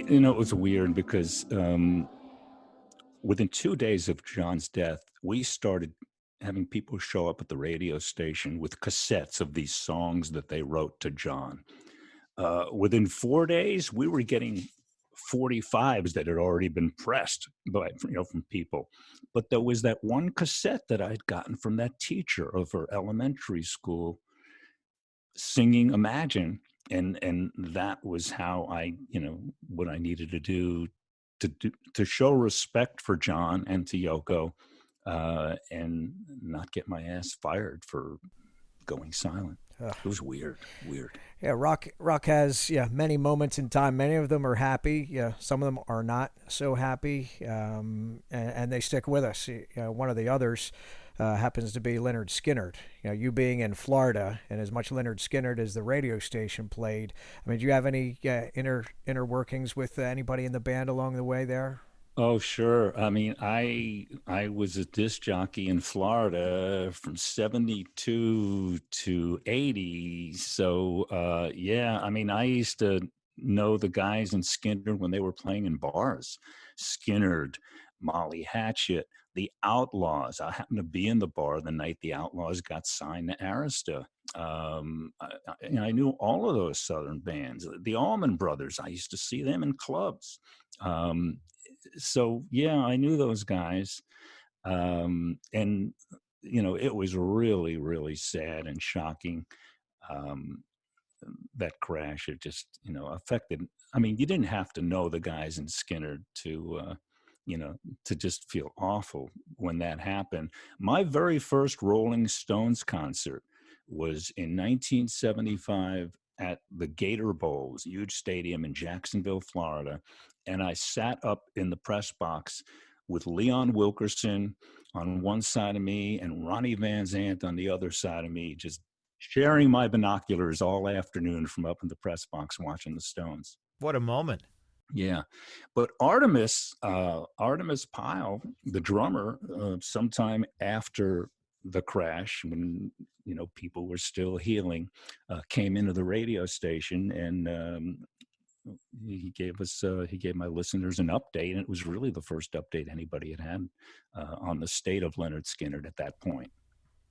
It was weird because within 2 days of John's death, we started having people show up at the radio station with cassettes of these songs that they wrote to John. Within 4 days, we were getting 45s that had already been pressed from people. But there was that one cassette that I'd gotten from that teacher of her elementary school singing Imagine. And that was how I, what I needed to do to show respect for John and to Yoko, and not get my ass fired for going silent. It was weird. Yeah, rock has many moments in time. Many of them are happy. Yeah, some of them are not so happy, and they stick with us. One of the others happens to be Lynyrd Skynyrd. You being in Florida, and as much Lynyrd Skynyrd as the radio station played. I mean, do you have any inner workings with anybody in the band along the way there? Oh, sure. I mean, I was a disc jockey in Florida from 72 to 80. So, I mean, I used to know the guys in Skynyrd when they were playing in bars. Skynyrd, Molly Hatchet, the Outlaws. I happened to be in the bar the night the Outlaws got signed to Arista. I knew all of those Southern bands. The Allman Brothers, I used to see them in clubs. So I knew those guys, and it was really, really sad and shocking. That crash, it just affected. I mean, you didn't have to know the guys in Skynyrd to just feel awful when that happened. My very first Rolling Stones concert was in 1975 at the Gator Bowl. It was a huge stadium in Jacksonville, Florida. And I sat up in the press box with Leon Wilkerson on one side of me and Ronnie Van Zant on the other side of me, just sharing my binoculars all afternoon from up in the press box watching the Stones. What a moment. Yeah. But Artemis Pyle, the drummer, sometime after the crash, when people were still healing, came into the radio station, and he gave my listeners an update, and it was really the first update anybody had on the state of Lynyrd Skynyrd at that point.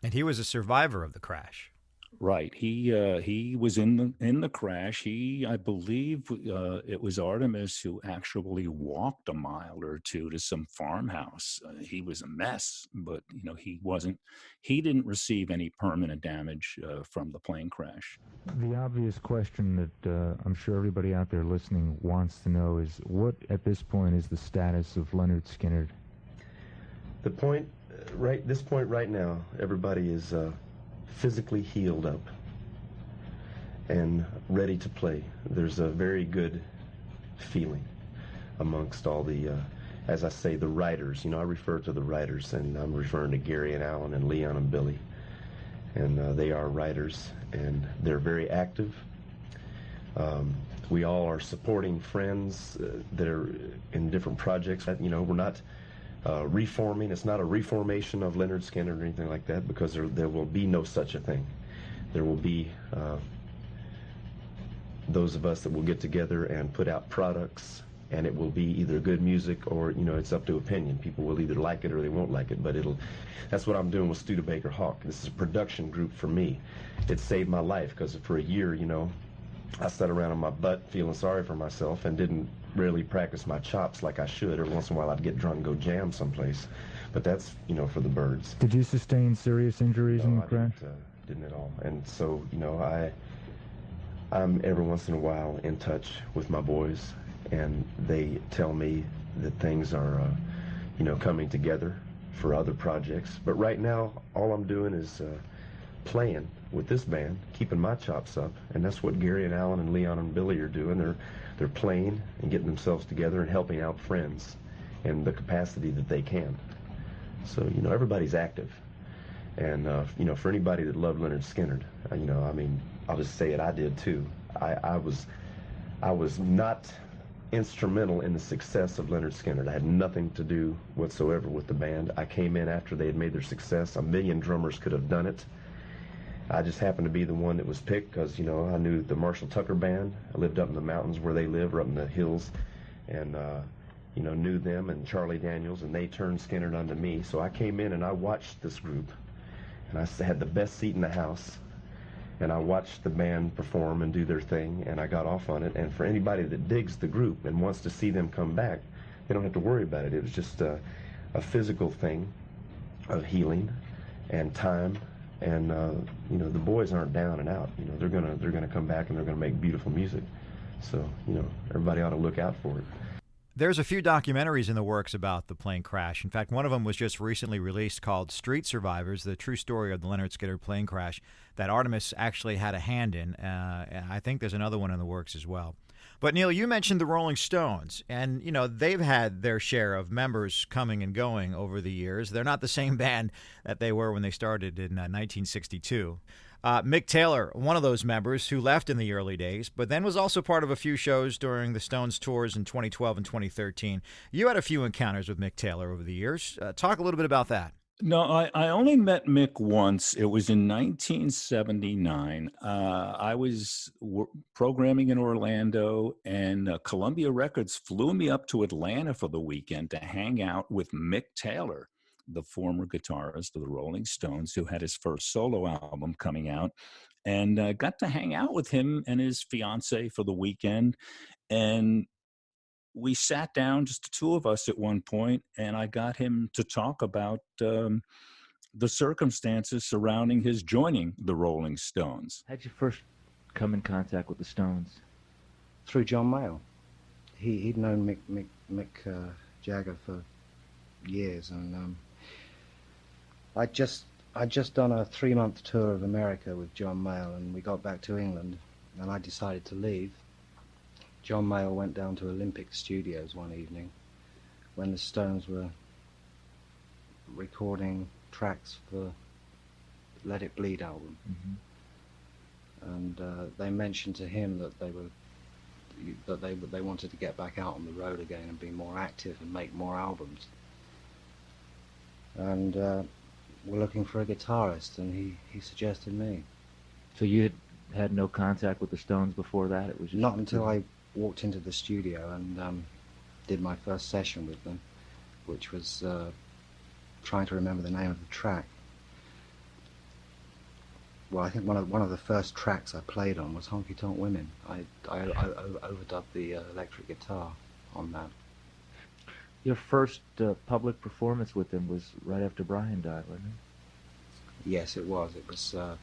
And he was a survivor of the crash. Right. He was in the crash. I believe, it was Artemis who actually walked a mile or two to some farmhouse. He was a mess, but he didn't receive any permanent damage from the plane crash. The obvious question that I'm sure everybody out there listening wants to know is, what at this point is the status of Leonard Skinner? This point right now, everybody is physically healed up and ready to play. There's a very good feeling amongst all the, as I say, the writers. I refer to the writers, and I'm referring to Gary and Alan and Leon and Billy. And they are writers, and they're very active. We all are supporting friends that are in different projects. We're not reforming. It's not a reformation of Leonard Skinner or anything like that, because there will be no such a thing. There will be those of us that will get together and put out products, and it will be either good music or, it's up to opinion. People will either like it or they won't like it, but that's what I'm doing with Studebaker Hawk. This is a production group for me. It saved my life, because for a year, I sat around on my butt feeling sorry for myself and didn't really practice my chops like I should. Every once in a while I'd get drunk and go jam someplace, but that's, for the birds. Did you sustain serious injuries in the crash? Didn't at all. And so, I'm every once in a while in touch with my boys, and they tell me that things are, coming together for other projects. But right now, all I'm doing is playing with this band, keeping my chops up, and that's what Gary and Alan and Leon and Billy are doing. They're playing and getting themselves together and helping out friends in the capacity that they can. So, everybody's active. And, for anybody that loved Leonard Skinner, I'll just say it, I did too. I was not instrumental in the success of Leonard Skinner. I had nothing to do whatsoever with the band. I came in after they had made their success. A million drummers could have done it. I just happened to be the one that was picked because, I knew the Marshall Tucker Band. I lived up in the mountains where they live, or up in the hills, and, knew them and Charlie Daniels, and they turned Skinner unto me. So I came in and I watched this group, and I had the best seat in the house, and I watched the band perform and do their thing, and I got off on it. And for anybody that digs the group and wants to see them come back, they don't have to worry about it. It was just a physical thing of healing and time. And the boys aren't down and out. They're gonna come back, and they're gonna make beautiful music. So everybody ought to look out for it. There's a few documentaries in the works about the plane crash. In fact, one of them was just recently released called Street Survivors, the true story of the Leonard Skinner plane crash that Artemis actually had a hand in. And I think there's another one in the works as well. But, Neal, you mentioned the Rolling Stones, and, they've had their share of members coming and going over the years. They're not the same band that they were when they started in 1962. Mick Taylor, one of those members who left in the early days, but then was also part of a few shows during the Stones tours in 2012 and 2013. You had a few encounters with Mick Taylor over the years. Talk a little bit about that. No, I only met Mick once. It was in 1979. I was programming in Orlando, and Columbia Records flew me up to Atlanta for the weekend to hang out with Mick Taylor, the former guitarist of the Rolling Stones, who had his first solo album coming out, and got to hang out with him and his fiance for the weekend. And we sat down, just the two of us at one point, and I got him to talk about the circumstances surrounding his joining the Rolling Stones. How'd you first come in contact with the Stones? Through John Mayall. He'd known Mick Jagger for years, and I'd just done a 3-month tour of America with John Mayall, and we got back to England, and I decided to leave. John Mayall went down to Olympic Studios one evening when the Stones were recording tracks for Let It Bleed album. Mm-hmm. And they mentioned to him that they wanted to get back out on the road again and be more active and make more albums. And we're looking for a guitarist, and he suggested me. So you had no contact with the Stones before that? It was just not until I walked into the studio and did my first session with them, which was trying to remember the name of the track. well, I think one of the first tracks I played on was Honky Tonk Women. I overdubbed the electric guitar on that. Your first public performance with him was right after Brian died, wasn't it? Yes, it was. It was a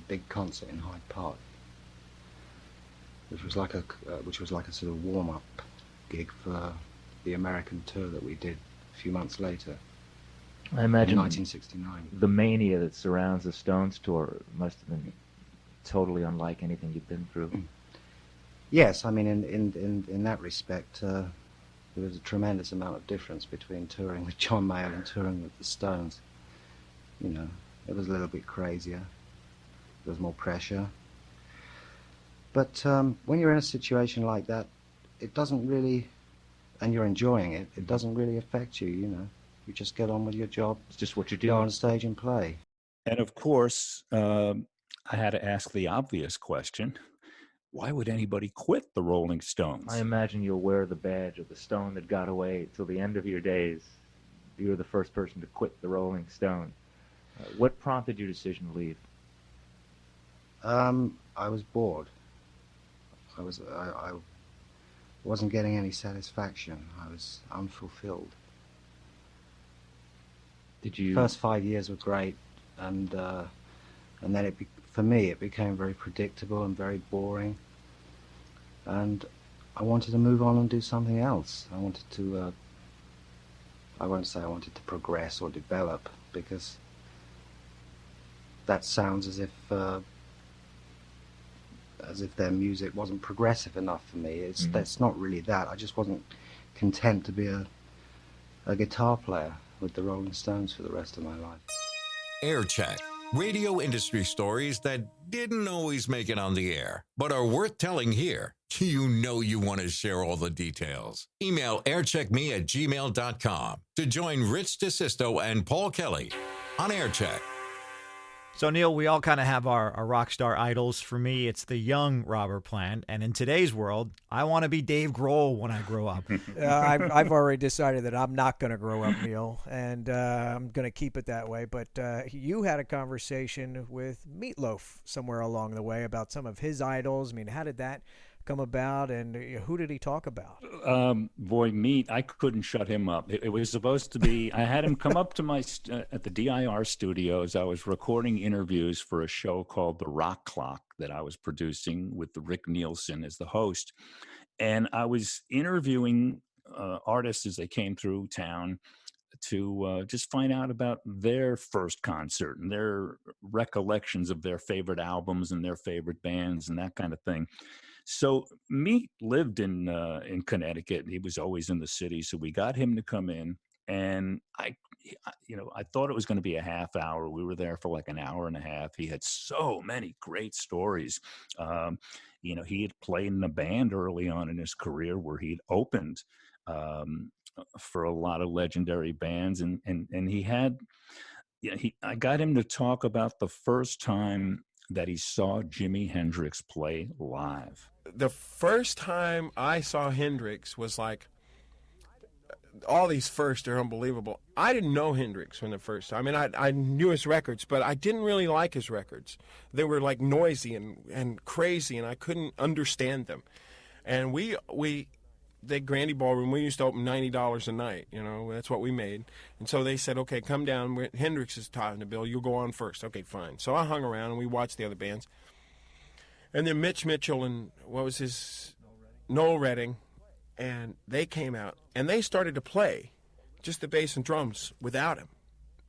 big concert in Hyde Park, which was like a sort of warm-up gig for the American tour that we did a few months later. I imagine in 1969. The mania that surrounds the Stones tour must have been totally unlike anything you've been through. Yes, I mean, in that respect, there was a tremendous amount of difference between touring with John Mayall and touring with the Stones. You know, it was a little bit crazier. There was more pressure. But when you're in a situation like that, it doesn't really, and you're enjoying it, it doesn't really affect you, you know. You just get on with your job. It's just what you do. Go on stage and play. And of course, I had to ask the obvious question. Why would anybody quit the Rolling Stones? I imagine you'll wear the badge of the Stone that got away till the end of your days. You were the first person to quit the Rolling Stones. What prompted your decision to leave? I was bored. I wasn't getting any satisfaction. I was unfulfilled. Did you? First 5 years were great, and then for me it became very predictable and very boring. And I wanted to move on and do something else. I wanted to. I won't say I wanted to progress or develop, because that sounds as if their music wasn't progressive enough for me. That's not really that. I just wasn't content to be a guitar player with the Rolling Stones for the rest of my life. Air Check. Radio industry stories that didn't always make it on the air, but are worth telling here. You know you want to share all the details. Email aircheckme@gmail.com to join Rich DeSisto and Paul Kelly on Air Check. So, Neal, we all kind of have our rock star idols. For me, it's the young Robert Plant. And in today's world, I want to be Dave Grohl when I grow up. I've already decided that I'm not going to grow up, Neal, and I'm going to keep it that way. But you had a conversation with Meatloaf somewhere along the way about some of his idols. I mean, how did that come about, and who did he talk about? Boy, Meat, I couldn't shut him up. It was supposed to be, I had him come up to my, at the DIR studios. I was recording interviews for a show called The Rock Clock that I was producing with Rick Nielsen as the host. And I was interviewing artists as they came through town to just find out about their first concert and their recollections of their favorite albums and their favorite bands and that kind of thing. So Meat lived in Connecticut. He was always in the city. So we got him to come in, and I thought it was going to be a half hour. We were there for like an hour and a half. He had so many great stories. He had played in a band early on in his career where he'd opened for a lot of legendary bands. And he had, I got him to talk about the first time that he saw Jimi Hendrix play live. The first time I saw Hendrix was like, all these firsts are unbelievable. I didn't know Hendrix when the first time. I mean, I knew his records, but I didn't really like his records. They were like noisy and crazy, and I couldn't understand them. And the Grandy Ballroom, we used to open $90 a night, that's what we made. And so they said, okay, come down, Hendrix is topping the bill, you'll go on first. Okay, fine. So I hung around and we watched the other bands. And then Mitch Mitchell and Noel Redding, and they came out and they started to play just the bass and drums without him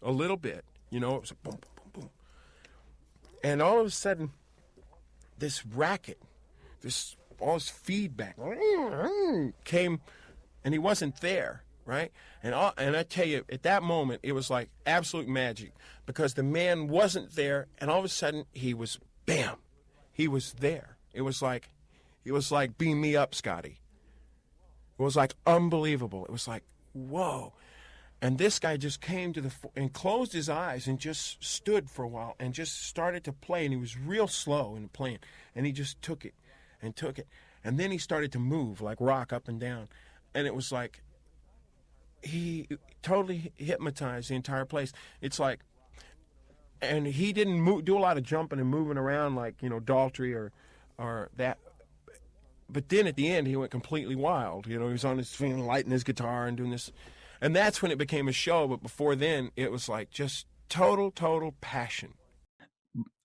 a little bit, it was a boom, boom, boom, boom. And all of a sudden, this racket, all this feedback came, and he wasn't there, right? And I tell you, at that moment, it was like absolute magic, because the man wasn't there, and all of a sudden, he was, bam, he was there. It was like beam me up, Scotty. It was like unbelievable. It was like, whoa. And this guy just came to and closed his eyes and just stood for a while and just started to play, and he was real slow in playing, and he just took it. And then he started to move, like rock up and down. And it was like he totally hypnotized the entire place. It's like And he didn't do a lot of jumping and moving around like, you know, Daltrey or that. But then at the end, he went completely wild. You know, he was on his feet, lighting his guitar and doing this. And that's when it became a show. But before then, it was like just total passion.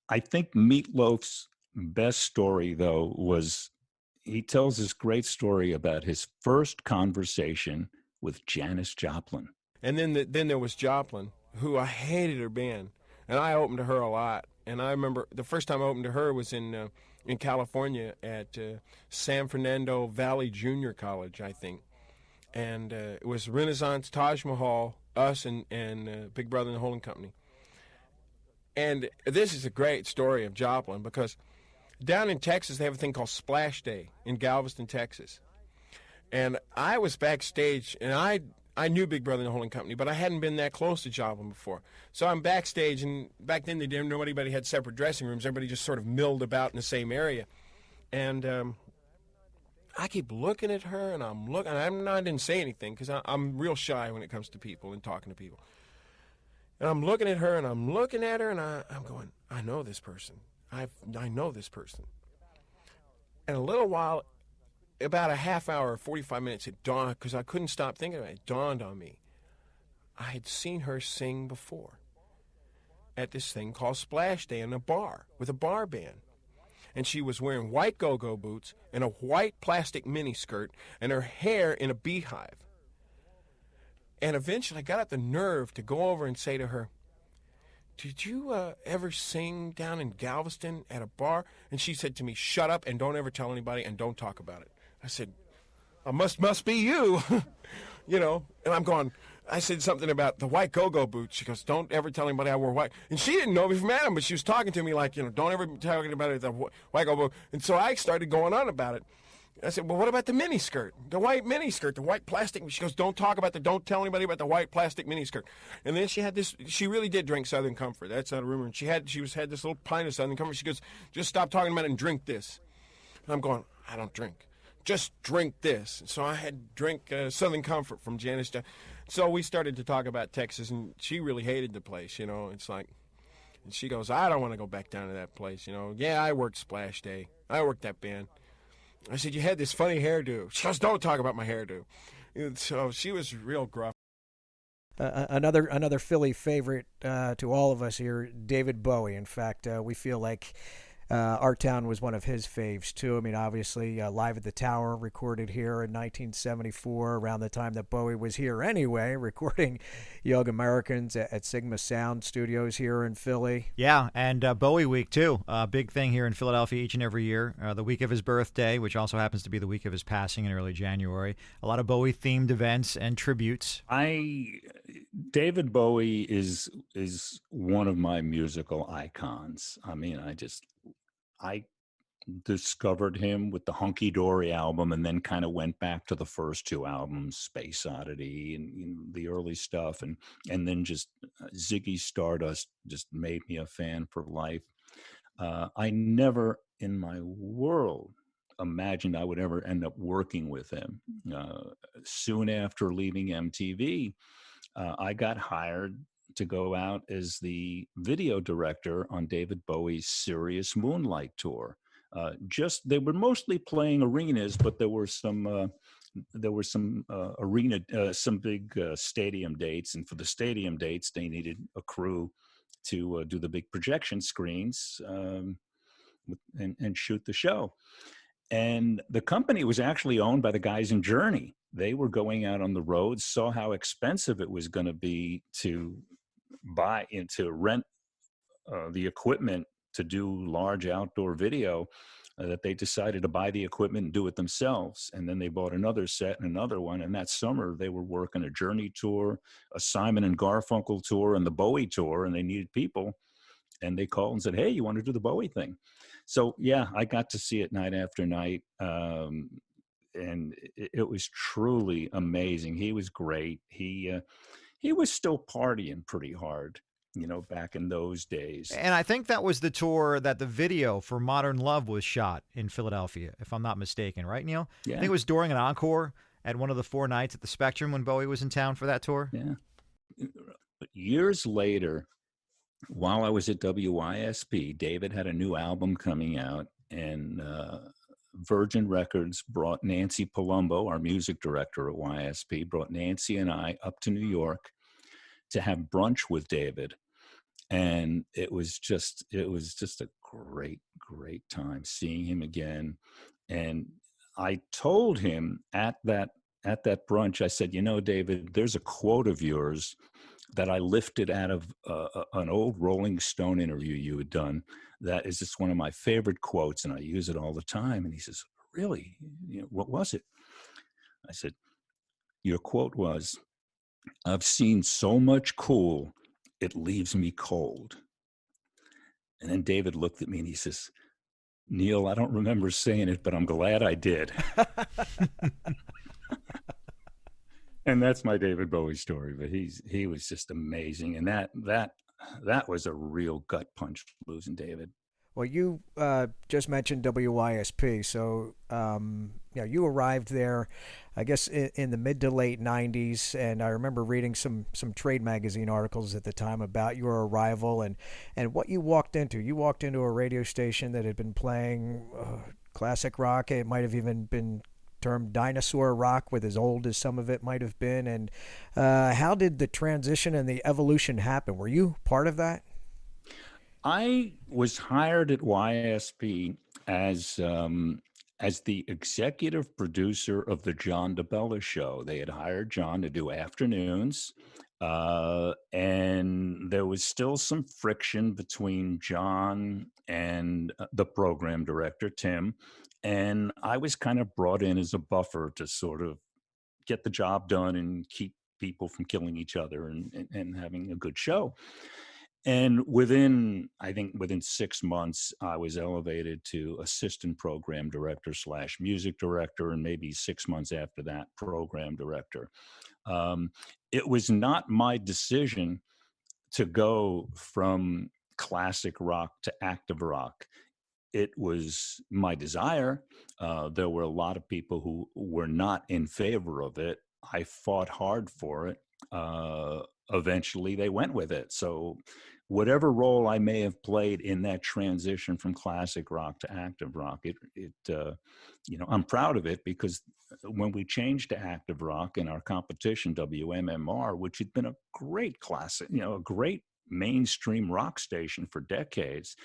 I think Meatloaf's best story, though, was he tells this great story about his first conversation with Janis Joplin. And then there was Joplin, who I hated her band. And I opened to her a lot. And I remember the first time I opened to her was in California at San Fernando Valley Junior College, I think. And it was Renaissance, Taj Mahal, us, and Big Brother and the Holding Company. And this is a great story of Joplin because down in Texas, they have a thing called Splash Day in Galveston, Texas. And I was backstage, and I knew Big Brother and the Holding Company, but I hadn't been that close to Joplin before. So I'm backstage, and back then nobody had separate dressing rooms. Everybody just sort of milled about in the same area. And I keep looking at her, and I didn't say anything because I'm real shy when it comes to people and talking to people. And I'm looking at her, and I'm looking at her, and I'm going, I know this person. I know this person. And a little while, about a half hour, 45 minutes, it dawned, because I couldn't stop thinking about it. It dawned on me. I had seen her sing before at this thing called Splash Day in a bar with a bar band. And she was wearing white go-go boots and a white plastic miniskirt and her hair in a beehive. And eventually I got up the nerve to go over and say to her, did you ever sing down in Galveston at a bar? And she said to me, shut up and don't ever tell anybody and don't talk about it. I said, must be you, you know. And I'm going, I said something about the white go-go boots. She goes, don't ever tell anybody I wore white. And she didn't know me from Adam, but she was talking to me like, you know, don't ever tell anybody the white go-go. And so I started going on about it. I said, well, what about the miniskirt? The white miniskirt, the white plastic. She goes, don't tell anybody about the white plastic miniskirt. And then she had this, she really did drink Southern Comfort. That's not a rumor. And she had this little pint of Southern Comfort. She goes, just stop talking about it and drink this. And I'm going, I don't drink. Just drink this. So I had to drink Southern Comfort from Janis. So we started to talk about Texas, and she really hated the place, you know. It's like, and she goes, I don't want to go back down to that place, you know. Yeah, I worked Splash Day. I worked that band. I said, you had this funny hairdo. She goes, don't talk about my hairdo. And so she was real gruff. Another Philly favorite to all of us here, David Bowie. In fact, we feel like Our Town was one of his faves, too. I mean, obviously, Live at the Tower, recorded here in 1974, around the time that Bowie was here anyway, recording Young Americans at Sigma Sound Studios here in Philly. Yeah, and Bowie Week, too. Big thing here in Philadelphia each and every year. The week of his birthday, which also happens to be the week of his passing in early January. A lot of Bowie-themed events and tributes. David Bowie is one of my musical icons. I mean, I discovered him with the Hunky Dory album and then kind of went back to the first two albums, Space Oddity and, you know, the early stuff. And then just Ziggy Stardust just made me a fan for life. I never in my world imagined I would ever end up working with him. Soon after leaving MTV, I got hired to go out as the video director on David Bowie's Serious Moonlight tour. They were mostly playing arenas, but there were some big stadium dates, and for the stadium dates, they needed a crew to do the big projection screens and shoot the show. And the company was actually owned by the guys in Journey. They were going out on the road, saw how expensive it was going to be to buy and to rent the equipment to do large outdoor video, that they decided to buy the equipment and do it themselves. And then they bought another set and another one. And that summer they were working a Journey tour, a Simon and Garfunkel tour, and the Bowie tour, and they needed people. And they called and said, hey, you want to do the Bowie thing? So, yeah, I got to see it night after night. And it was truly amazing. He was great. He was still partying pretty hard, you know, back in those days. And I think that was the tour that the video for Modern Love was shot in Philadelphia, if I'm not mistaken. Right, Neil? Yeah. I think it was during an encore at one of the 4 nights at the Spectrum when Bowie was in town for that tour. Yeah. But years later, while I was at WYSP, David had a new album coming out, and Virgin Records brought Nancy Palumbo, our music director at YSP, brought Nancy and I up to New York to have brunch with David. And it was just a great time seeing him again. And I told him at that brunch, I said, David, there's a quote of yours that I lifted out of an old Rolling Stone interview you had done. That is just one of my favorite quotes, and I use it all the time. And he says, really? What was it? I said, your quote was, I've seen so much cool, it leaves me cold. And then David looked at me and he says, Neal, I don't remember saying it, but I'm glad I did. And that's my David Bowie story, but he was just amazing. And that was a real gut punch, losing David. Well, you just mentioned WYSP, so you arrived there, I guess, in the mid to late 90s, and I remember reading some trade magazine articles at the time about your arrival and what you walked into. You walked into a radio station that had been playing classic rock. It might have even been termed dinosaur rock, with as old as some of it might have been. And how did the transition and the evolution happen? Were you part of that? I was hired at YSP as the executive producer of the John DeBella Show. They had hired John to do afternoons, and there was still some friction between John and the program director, Tim. And I was kind of brought in as a buffer to sort of get the job done and keep people from killing each other and having a good show. And within 6 months, I was elevated to assistant program director / music director, and maybe 6 months after that, program director. It was not my decision to go from classic rock to active rock. It was my desire. There were a lot of people who were not in favor of it. I fought hard for it. Eventually they went with it. So whatever role I may have played in that transition from classic rock to active rock, I'm proud of it, because when we changed to active rock in our competition, WMMR, which had been a great classic, a great mainstream rock station for decades,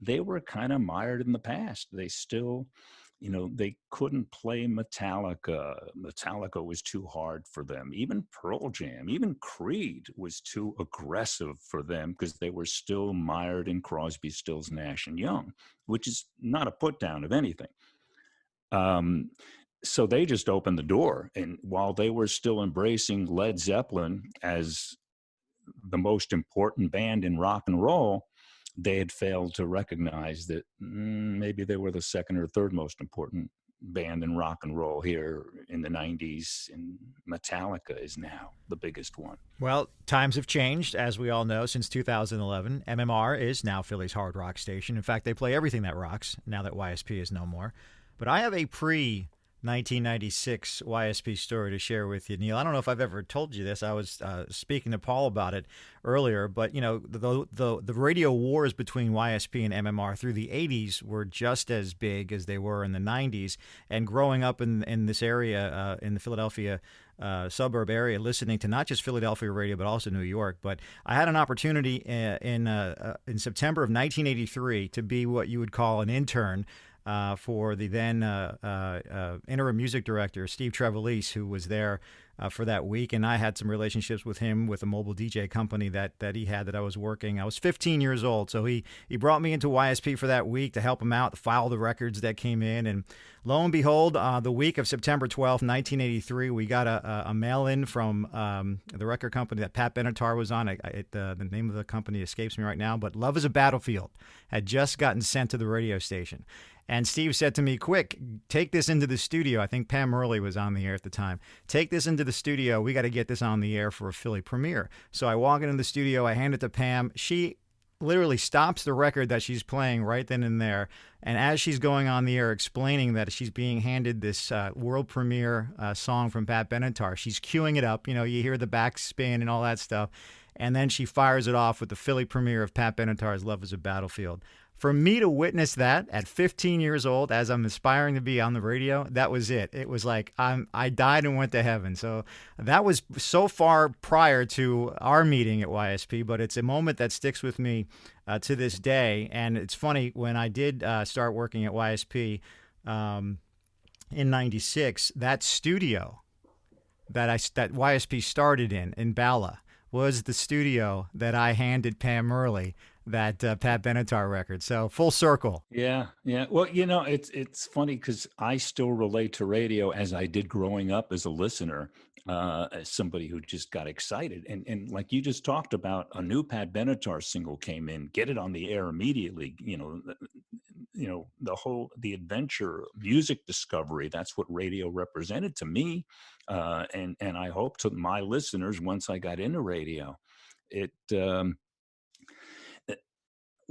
they were kind of mired in the past. They still, they couldn't play Metallica. Metallica was too hard for them. Even Pearl Jam, even Creed was too aggressive for them, because they were still mired in Crosby, Stills, Nash and Young, which is not a put down of anything. So they just opened the door. And while they were still embracing Led Zeppelin as the most important band in rock and roll, they had failed to recognize that maybe they were the second or third most important band in rock and roll here in the 90s, and Metallica is now the biggest one. Well, times have changed, as we all know, since 2011. MMR is now Philly's hard rock station. In fact, they play everything that rocks now that YSP is no more. But I have a pre-1996 YSP story to share with you, Neal. I don't know if I've ever told you this. I was speaking to Paul about it earlier, but the radio wars between YSP and MMR through the 80s were just as big as they were in the 90s. And growing up in this area, in the Philadelphia suburb area, listening to not just Philadelphia radio but also New York. But I had an opportunity in September of 1983 to be what you would call an intern for the then interim music director, Steve Trevelise, who was there for that week. And I had some relationships with him with a mobile DJ company that he had that I was working. I was 15 years old, so he brought me into YSP for that week to help him out, to file the records that came in. And lo and behold, the week of September 12th, 1983, we got a mail-in from the record company that Pat Benatar was on. The name of the company escapes me right now, but Love is a Battlefield had just gotten sent to the radio station. And Steve said to me, quick, take this into the studio. I think Pam Early was on the air at the time. Take this into the studio. We got to get this on the air for a Philly premiere. So I walk into the studio. I hand it to Pam. She literally stops the record that she's playing right then and there. And as she's going on the air explaining that she's being handed this world premiere song from Pat Benatar, she's queuing it up. You hear the backspin and all that stuff. and then she fires it off with the Philly premiere of Pat Benatar's Love is a Battlefield. For me to witness that at 15 years old, as I'm aspiring to be on the radio, that was it. It was like I died and went to heaven. So that was so far prior to our meeting at YSP, but it's a moment that sticks with me to this day. And it's funny, when I did start working at YSP in '96, that studio that YSP started in Bala was the studio that I handed Pam Murley that Pat Benatar record. So full circle. Yeah. Well, it's funny because I still relate to radio as I did growing up as a listener, as somebody who just got excited. And like you just talked about, a new Pat Benatar single came in, get it on the air immediately. The adventure, music discovery, that's what radio represented to me. And I hope to my listeners, once I got into radio,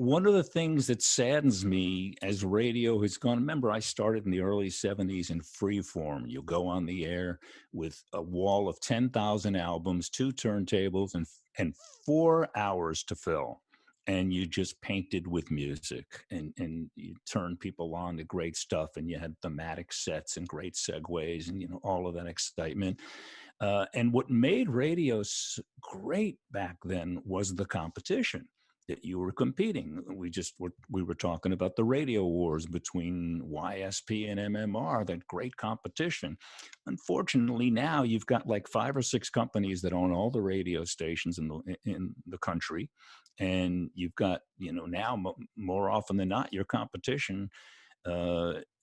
one of the things that saddens me as radio has gone, remember, I started in the early 70s in free form. You go on the air with a wall of 10,000 albums, 2 turntables, and 4 hours to fill. And you just painted with music, and you turned people on to great stuff, and you had thematic sets and great segues and, all of that excitement. And what made radio great back then was the competition that you were competing. We were talking about the radio wars between YSP and MMR, that great competition. Unfortunately, now you've got like 5 or 6 companies that own all the radio stations in the country, and you've got now more often than not your competition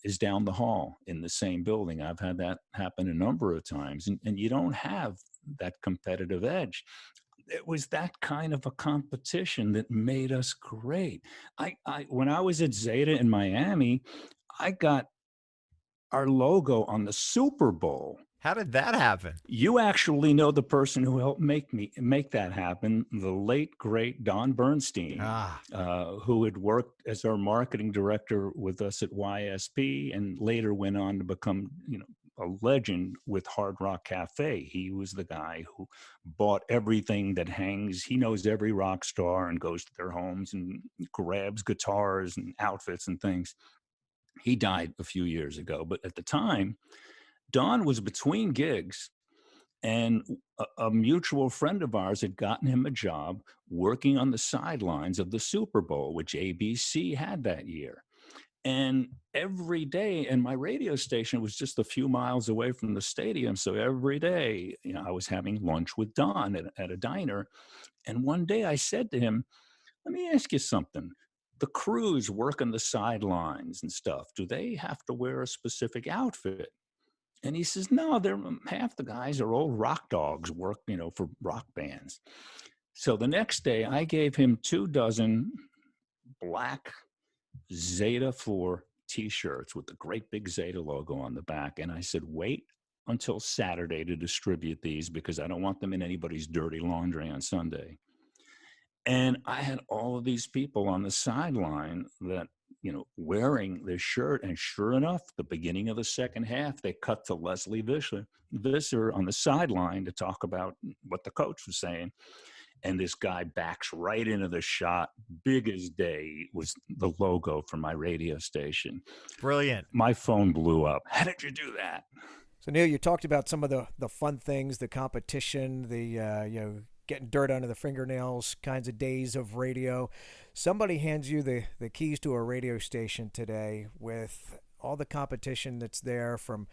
is down the hall in the same building. I've had that happen a number of times, and you don't have that competitive edge. It was that kind of a competition that made us great. When I was at Zeta in Miami, I got our logo on the Super Bowl. How did that happen? You actually know the person who helped make that happen, the late, great Don Bernstein, who had worked as our marketing director with us at YSP and later went on to become, a legend with Hard Rock Cafe. He was the guy who bought everything that hangs. He knows every rock star and goes to their homes and grabs guitars and outfits and things. He died a few years ago, but at the time, Don was between gigs, and a mutual friend of ours had gotten him a job working on the sidelines of the Super Bowl, which ABC had that year. And every day, and my radio station was just a few miles away from the stadium. So every day, I was having lunch with Don at a diner. And one day I said to him, let me ask you something. The crews working the sidelines and stuff, do they have to wear a specific outfit? And he says, no, half the guys are old rock dogs, work, for rock bands. So the next day I gave him 24 black Zeta 4 t-shirts with the great big Zeta logo on the back. And I said, wait until Saturday to distribute these because I don't want them in anybody's dirty laundry on Sunday. And I had all of these people on the sideline that, wearing this shirt. And sure enough, the beginning of the second half, they cut to Leslie Visser on the sideline to talk about what the coach was saying. And this guy backs right into the shot. Big as day was the logo for my radio station. Brilliant. My phone blew up. How did you do that? So, Neil, you talked about some of the fun things, the competition, the getting dirt under the fingernails kinds of days of radio. Somebody hands you the keys to a radio station today with all the competition that's there from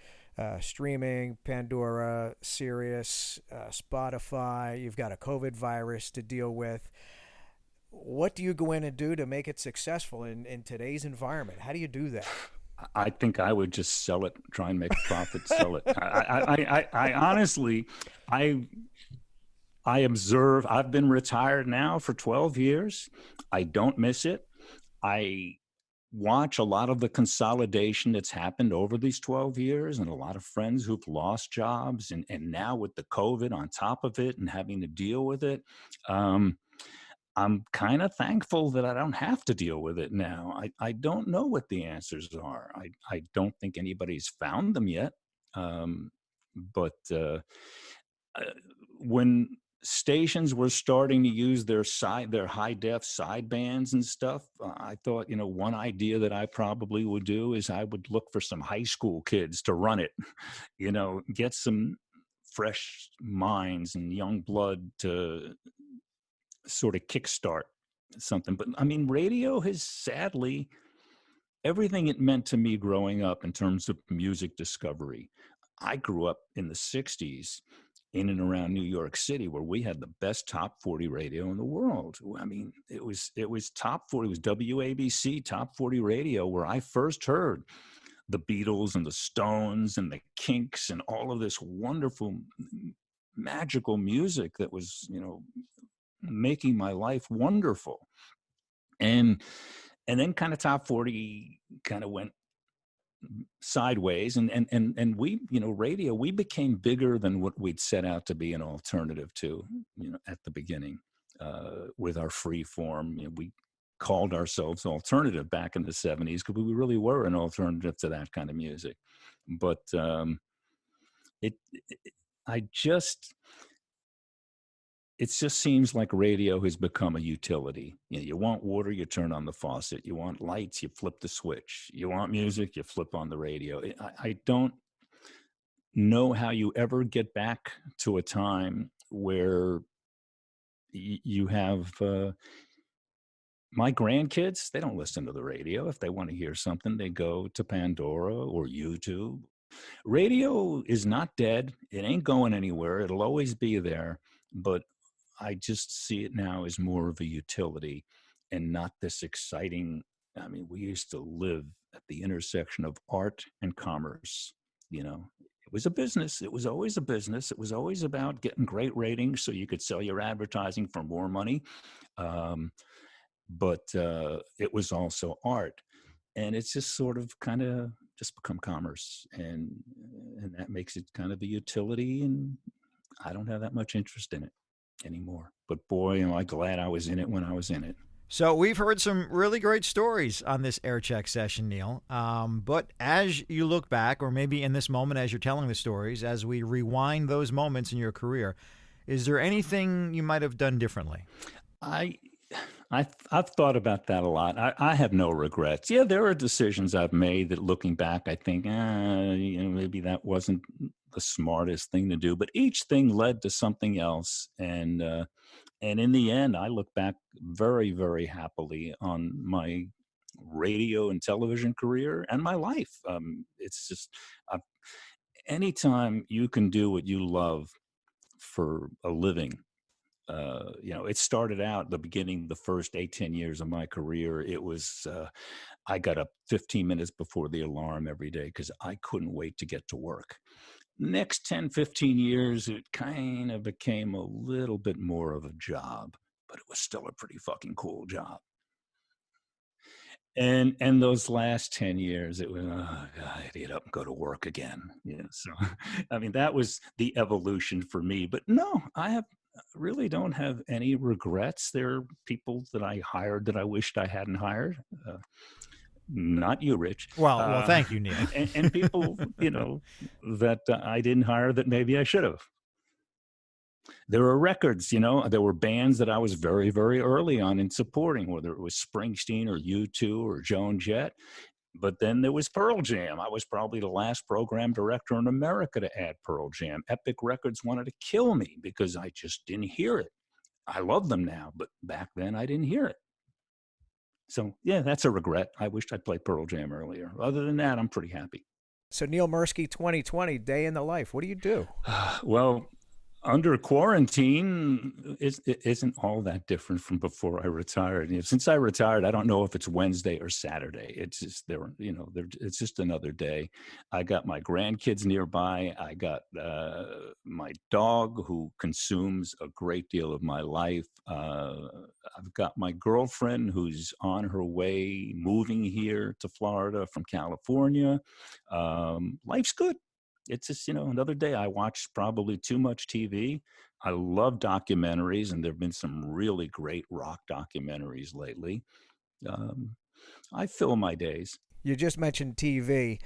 streaming, Pandora, Sirius, Spotify. You've got a COVID virus to deal with. What do you go in and do to make it successful in today's environment? How do you do that? I think I would just sell it, try and make a profit, sell it. I honestly, I observe, I've been retired now for 12 years. I don't miss it. I watch a lot of the consolidation that's happened over these 12 years and a lot of friends who've lost jobs and now with the COVID on top of it and having to deal with it. I'm kind of thankful that I don't have to deal with it now. I don't know what the answers are. I don't think anybody's found them yet. But when stations were starting to use their high def sidebands and stuff, I thought, one idea that I probably would do is I would look for some high school kids to run it, get some fresh minds and young blood to sort of kickstart something. But I mean, radio has sadly, everything it meant to me growing up in terms of music discovery. I grew up in the 60s in and around New York City, where we had the best top 40 radio in the world. I mean, it was top 40, it was WABC top 40 radio, where I first heard the Beatles and the Stones and the Kinks and all of this wonderful, magical music that was, making my life wonderful. And then kind of top 40 kind of went sideways, and we, radio, we became bigger than what we'd set out to be an alternative to, at the beginning, with our free form. We called ourselves alternative back in the 70s because we really were an alternative to that kind of music. But it just seems like radio has become a utility. You want water, you turn on the faucet. You want lights, you flip the switch. You want music, you flip on the radio. I don't know how you ever get back to a time where you have my grandkids, they don't listen to the radio. If they want to hear something, they go to Pandora or YouTube. Radio is not dead. It ain't going anywhere. It'll always be there. But I just see it now as more of a utility and not this exciting. I mean, we used to live at the intersection of art and commerce. It was a business. It was always a business. It was always about getting great ratings so you could sell your advertising for more money. But it was also art. And it's just sort of kind of just become commerce. And that makes it kind of a utility. And I don't have that much interest in it anymore. But boy, am I glad I was in it when I was in it. So we've heard some really great stories on this air check session, Neal. But as you look back, or maybe in this moment as you're telling the stories, as we rewind those moments in your career, is there anything you might have done differently? I've thought about that a lot. I have no regrets. Yeah, there are decisions I've made that, looking back, I think, maybe that wasn't the smartest thing to do. But each thing led to something else, and in the end, I look back very, very happily on my radio and television career and my life. It's just anytime you can do what you love for a living. It started out the beginning, the first 8-10 years of my career. It was, I got up 15 minutes before the alarm every day because I couldn't wait to get to work. Next 10-15 years, it kind of became a little bit more of a job, but it was still a pretty fucking cool job. And those last 10 years, it was, oh God, get up and go to work again. So, I mean, that was the evolution for me. But no, I really don't have any regrets. There are people that I hired that I wished I hadn't hired. Not you, Rich. Well, thank you, Neal. and people, that I didn't hire that maybe I should have. There are records, there were bands that I was very, very early on in supporting, whether it was Springsteen or U2 or Joan Jett. But then there was Pearl Jam. I was probably the last program director in America to add Pearl Jam. Epic Records wanted to kill me because I just didn't hear it. I love them now, but back then I didn't hear it. So, yeah, that's a regret. I wished I'd played Pearl Jam earlier. Other than that, I'm pretty happy. So, Neal Mirsky, 2020, day in the life. What do you do? Well, under quarantine, it isn't all that different from before I retired. Since I retired, I don't know if it's Wednesday or Saturday. It's just it's just another day. I got my grandkids nearby. I got my dog who consumes a great deal of my life. I've got my girlfriend who's on her way moving here to Florida from California. Life's good. It's just, another day. I watched probably too much TV. I love documentaries, and there have been some really great rock documentaries lately. I fill my days. You just mentioned TV.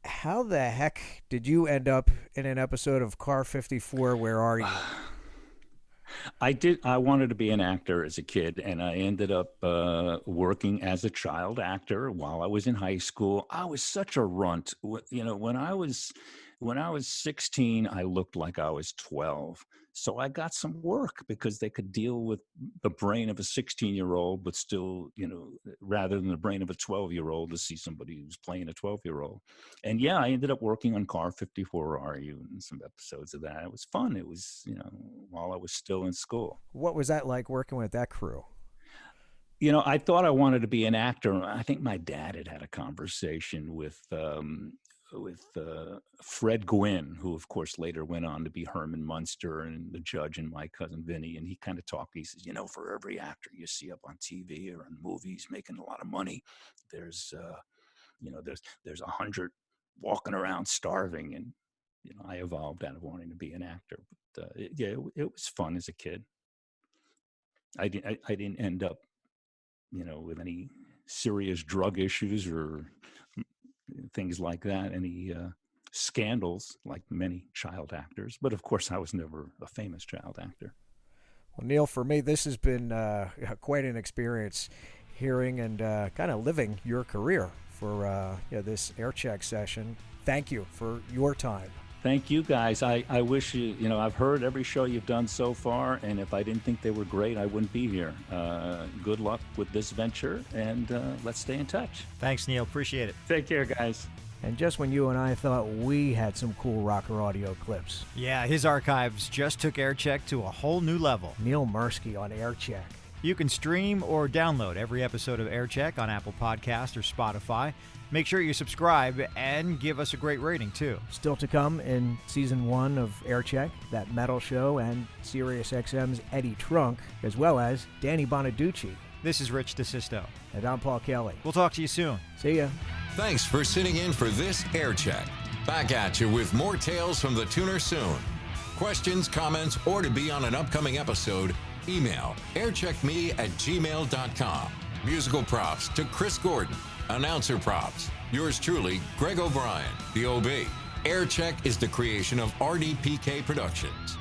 How the heck did you end up in an episode of Car 54, Where Are You? I wanted to be an actor as a kid, and I ended up working as a child actor while I was in high school. I was such a runt. When I was 16, I looked like I was 12. So I got some work because they could deal with the brain of a 16-year-old, but still, rather than the brain of a 12-year-old, to see somebody who's playing a 12-year-old. And yeah, I ended up working on Car 54 RU and some episodes of that. It was fun. It was, while I was still in school. What was that like working with that crew? I thought I wanted to be an actor. I think my dad had a conversation with Fred Gwynn, who of course later went on to be Herman Munster and the judge and My Cousin Vinny. And he kind of talked, he says, for every actor you see up on TV or in movies making a lot of money, there's 100 walking around starving. And, I evolved out of wanting to be an actor. But it was fun as a kid. I didn't end up, with any serious drug issues or things like that, any scandals like many child actors. But of course, I was never a famous child actor. Well, Neal, for me, this has been quite an experience hearing and kind of living your career for this air check session. Thank you for your time. Thank you, guys. I wish I've heard every show you've done so far, and if I didn't think they were great, I wouldn't be here. Good luck with this venture, and let's stay in touch. Thanks, Neal. Appreciate it. Take care, guys. And just when you and I thought we had some cool rocker audio clips. Yeah, his archives just took Aircheck to a whole new level. Neil Mirsky on Aircheck. You can stream or download every episode of Aircheck on Apple Podcasts or Spotify. Make sure you subscribe and give us a great rating, too. Still to come in Season 1 of Aircheck, that metal show, and SiriusXM's Eddie Trunk, as well as Danny Bonaducci. This is Rich DeSisto. And I'm Paul Kelly. We'll talk to you soon. See ya. Thanks for sitting in for this Aircheck. Back at you with more tales from the tuner soon. Questions, comments, or to be on an upcoming episode, email aircheckme@gmail.com. Musical props to Chris Gordon. Announcer props. Yours truly, Greg O'Brien, the OB. Aircheck is the creation of RDPK Productions.